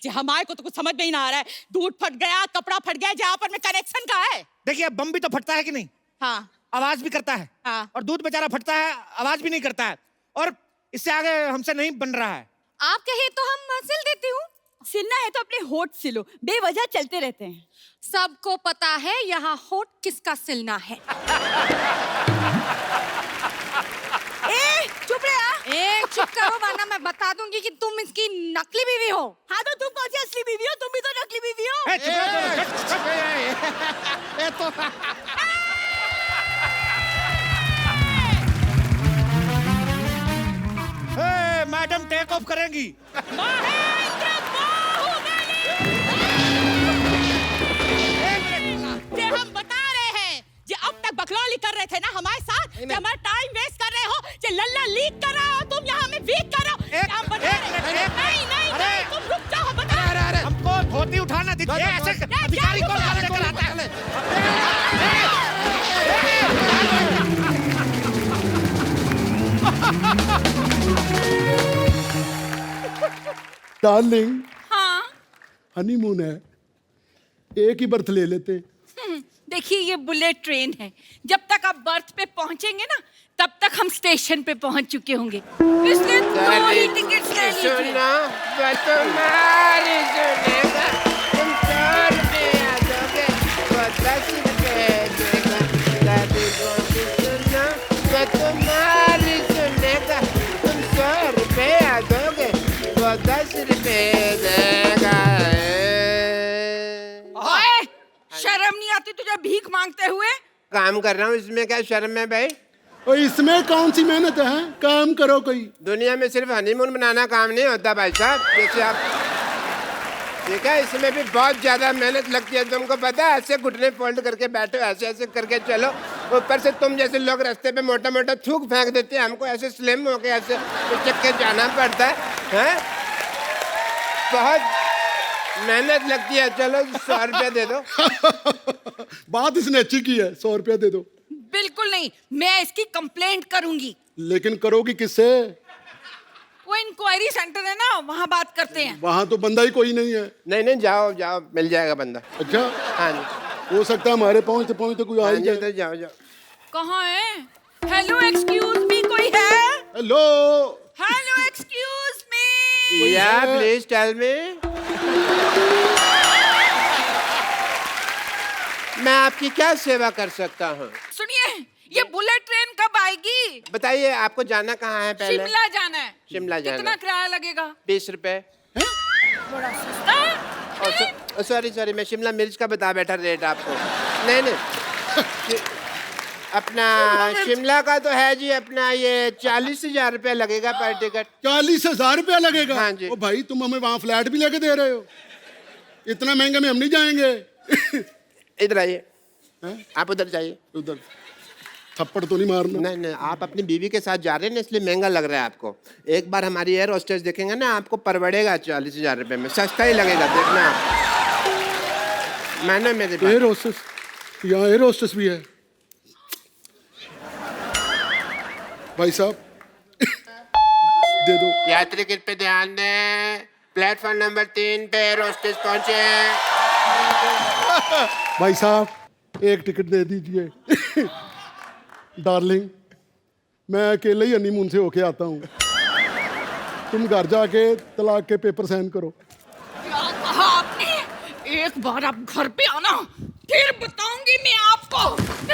जे हमारे को तो कुछ समझ में ही ना आ रहा है, दूध फट गया, कपड़ा फट गया, जहाँ पर में कनेक्शन का है। देखिए बम भी तो फटता है कि नहीं? हाँ, आवाज भी करता है। हाँ। और दूध बेचारा फटता है, आवाज भी नहीं करता है, और इससे आगे हमसे नहीं बन रहा है। आप कहे तो हम सिल देती हूँ। सिलना है तो अपने होठ सिलो, बेवजह चलते रहते हैं। सबको पता है यहाँ होठ किसका सिलना है। ए, चुप रहा। ए, चुप करो वरना मैं बता दूंगी कि तुम इसकी नकली बीवी हो। हाँ तो तुम कौन सी असली बीवी हो? तुम भी तो नकली बीवी हो। ए, चुप रहो, ये तो मैडम टेक ऑफ करेंगी। महेंद्र बाहुबली! जे हम बता रहे हैं, जे अब तक बकलौली कर रहे थे ना हमारे साथ, जे हमारा टाइम वेस्ट कर रहे हो, जे लल्ला लीक कर रहे हो, तुम यहाँ में वीक कर रहे हो। हम बता रहे हैं। नहीं, तुम रुक जाओ, बता। हमको धोती उठाना दीजिए। ऐसे अधिकारी को लेकर आता है। डार्लिंग, हाँ, हनीमून है, एक ही बर्थ ले लेते। देखिए ये बुलेट ट्रेन है, जब तक आप बर्थ पे पहुंचेंगे ना तब तक हम स्टेशन पे पहुंच चुके होंगे, इसलिए 2 ही टिकट्स ले लीजिए। सुनो, तुम्हारी सुनेगा, तुम 100 रुपया दोगे, वो 10 रुपये देगा। दादी बोली सुनो, तुम्हारी सुनेगा, तुम 100 रुपया दोगे, वो 10 रुपये देगा। ओए, शर्म नहीं आती तुझे भीख मांगते हुए? काम कर रहा हूँ, इसमें क्या शर्म है भाई? और इसमें कौन सी मेहनत है? काम करो कोई। दुनिया में सिर्फ हनीमून बनाना काम नहीं होता भाई साहब, जैसे आप ठीक है, इसमें भी बहुत ज्यादा मेहनत लगती है। तुमको पता है, ऐसे घुटने फोल्ड करके बैठो, ऐसे ऐसे करके चलो, ऊपर से तुम जैसे लोग रास्ते पे मोटा मोटा थूक फेंक देते हैं, हमको ऐसे स्लिम होके ऐसे उचक के जाना पड़ता है? बहुत मेहनत लगती है। चलो 100 रुपया दे दो। बात इसने अच्छी की है, 100 रुपया दे दो। बिल्कुल नहीं, मैं इसकी कंप्लेंट करूंगी। लेकिन करोगी किससे? वो इंक्वायरी सेंटर है ना, वहाँ बात करते हैं। वहाँ तो बंदा ही कोई नहीं है। नहीं नहीं, जाओ जाओ, मिल जाएगा बंदा। अच्छा, हाँ जी, हो सकता है हमारे पहुँचते पहुँचते कोई आ ही जाए। उधर जाओ जाओ। कहाँ है? हेलो एक्सक्यूज मी, कोई है? Hello, hello excuse me. या प्लीज टेल मी। मैं आपकी क्या सेवा कर सकता हूँ? सुनिए, ये बुलेट ट्रेन कब आएगी? बताइए, आपको जाना कहाँ है पहले? शिमला जाना है। शिमला जाना। कितना किराया लगेगा? 20 रुपए। बड़ा सस्ता है। सॉरी सॉरी, मैं शिमला मिर्च का बता बैठा रेट आपको। नहीं नहीं, अपना शिमला का तो है जी, अपना ये 40,000 रुपया लगेगा पर टिकट। 40,000 रुपया लगेगा? हाँ जी। ओ भाई, तुम हमें वहाँ फ्लैट भी लेके दे रहे हो? इतना महंगा में हम नहीं जाएंगे। इधर आइए, आप उधर जाइए। उधर थप्पड़ तो नहीं मारना? नहीं नहीं, आप अपनी बीवी के साथ जा रहे हैं ना, इसलिए महंगा लग रहा है आपको। एक बार हमारी एयर होस्टेस देखेंगे ना, आपको परवड़ेगा 40,000 रुपये में, सस्ता ही लगेगा, देखना आप। मैंने मेरे एयर होस्टेस? यहाँ एयर होस्टेस भी है? भाई साहब दे दो। यात्री कृपया ध्यान दें, प्लेटफॉर्म नंबर 3 पे एयर होस्टेस पहुंचे हैं। भाई साहब एक टिकट दे दीजिए। डार्लिंग, मैं अकेले ही हनीमून से होके आता हूँ। तुम घर जाके तलाक के पेपर साइन करो। क्या कहा आपने? एक बार आप घर पे आना, फिर बताऊंगी मैं आपको।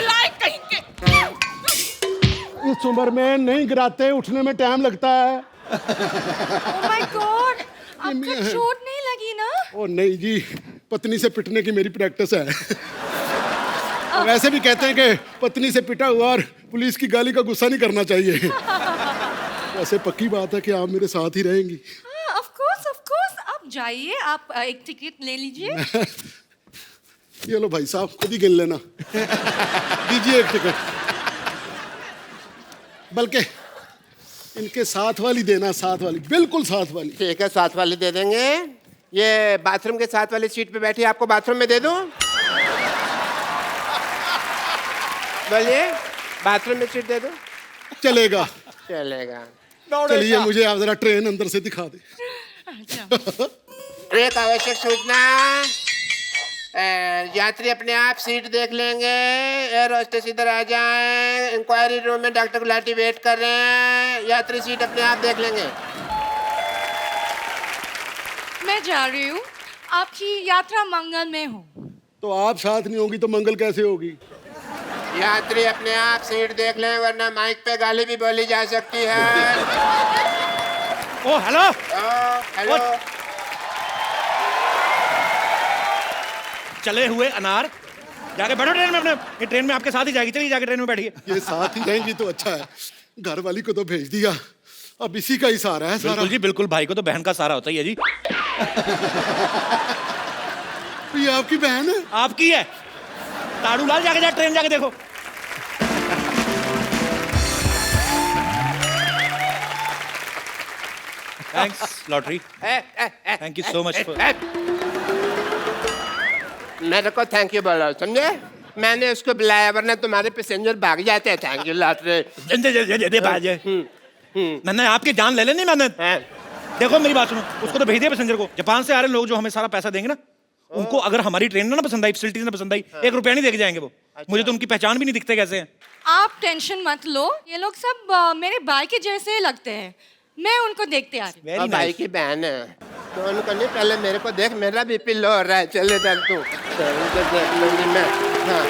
लायक कहीं के। इस उम्र में नहीं गिराते, उठने में टाइम लगता है। ओह माय गॉड, आपको चोट नहीं लगी ना? ओ नहीं जी, पत्नी से पिटने की मेरी प्रैक्टिस है। वैसे भी कहते हैं कि पत्नी से पिटा हुआ और पुलिस की गाली का गुस्सा नहीं करना चाहिए। वैसे पक्की बात है कि आप मेरे साथ ही रहेंगी। ऑफ कोर्स, आप जाइए, आप एक टिकट ले लीजिए। ये लो भाई साहब, खुद ही गिन लेना। दीजिए एक टिकट, बल्कि इनके साथ वाली देना, साथ वाली, बिल्कुल साथ वाली। ठीक है, साथ वाली दे देंगे। ये बाथरूम के साथ वाली सीट पे बैठी, आपको बाथरूम में दे दूं? बोलिए, बाथरूम में सीट दे दूं? चलेगा। चलेगा। चलिए, मुझे आप जरा ट्रेन अंदर से दिखा दे। एक आवश्यक सूचना, यात्री अपने आप सीट देख लेंगे। एयर होस्टेस इधर आ जाएं। इंक्वायरी रूम में डॉक्टर गुलाटी वेट कर रहे हैं। यात्री सीट अपने आप देख लेंगे। मैं जा रही हूँ, आपकी यात्रा मंगल में हो। तो आप साथ नहीं होगी तो मंगल कैसे होगी? यात्री अपने आप सीट देख लें, वरना माइक पे गाली भी बोली जा सकती है। ओ हेलो। हेलो। चले हुए अनार, जाके बैठो ट्रेन में अपने। ये ट्रेन में आपके साथ ही जाएगी, चलिए जाके ट्रेन में बैठिए। ये साथ ही रहेंगी तो अच्छा है। घर वाली को तो भेज दिया, अब इसी का ही सहारा है सारा। बिल्कुल जी बिल्कुल, भाई को तो बहन का सहारा होता ही है जी। ये आपकी बहन है? आपकी है। ताड़ू लाल, जाके ट्रेन जाके देखो। Thanks lottery, thank you so much. मेरे को थैंक यू बोलो, समझे? मैंने उसको बुलाया, वरना तुम्हारे पैसेंजर भाग जाते हैं। Thank you lottery. मैंने आपकी जान ले लेनी मैंने। देखो मेरी बात सुनो, उसको तो भेज दिया पैसेंजर को। जापान से आ रहे लोग जो हमें सारा पैसा देंगे ना, उनको अगर हमारी ट्रेन ना पसंद आई, फैसिलिटीज ना पसंद आई, 1 रुपया नहीं देके जाएंगे वो। मुझे तो उनकी पहचान भी नहीं दिखते कैसे हैं। आप टेंशन मत लो, ये लोग सब मेरे भाई के जैसे लगते हैं। मैं उनको देखते आ रही हूँ। भाई की बहन है तो उनको नहीं, पहले मेरे को देख, मेरा बीपी लो हो रहा है। चले चल तू, देख लूंगी मैं। हाँ।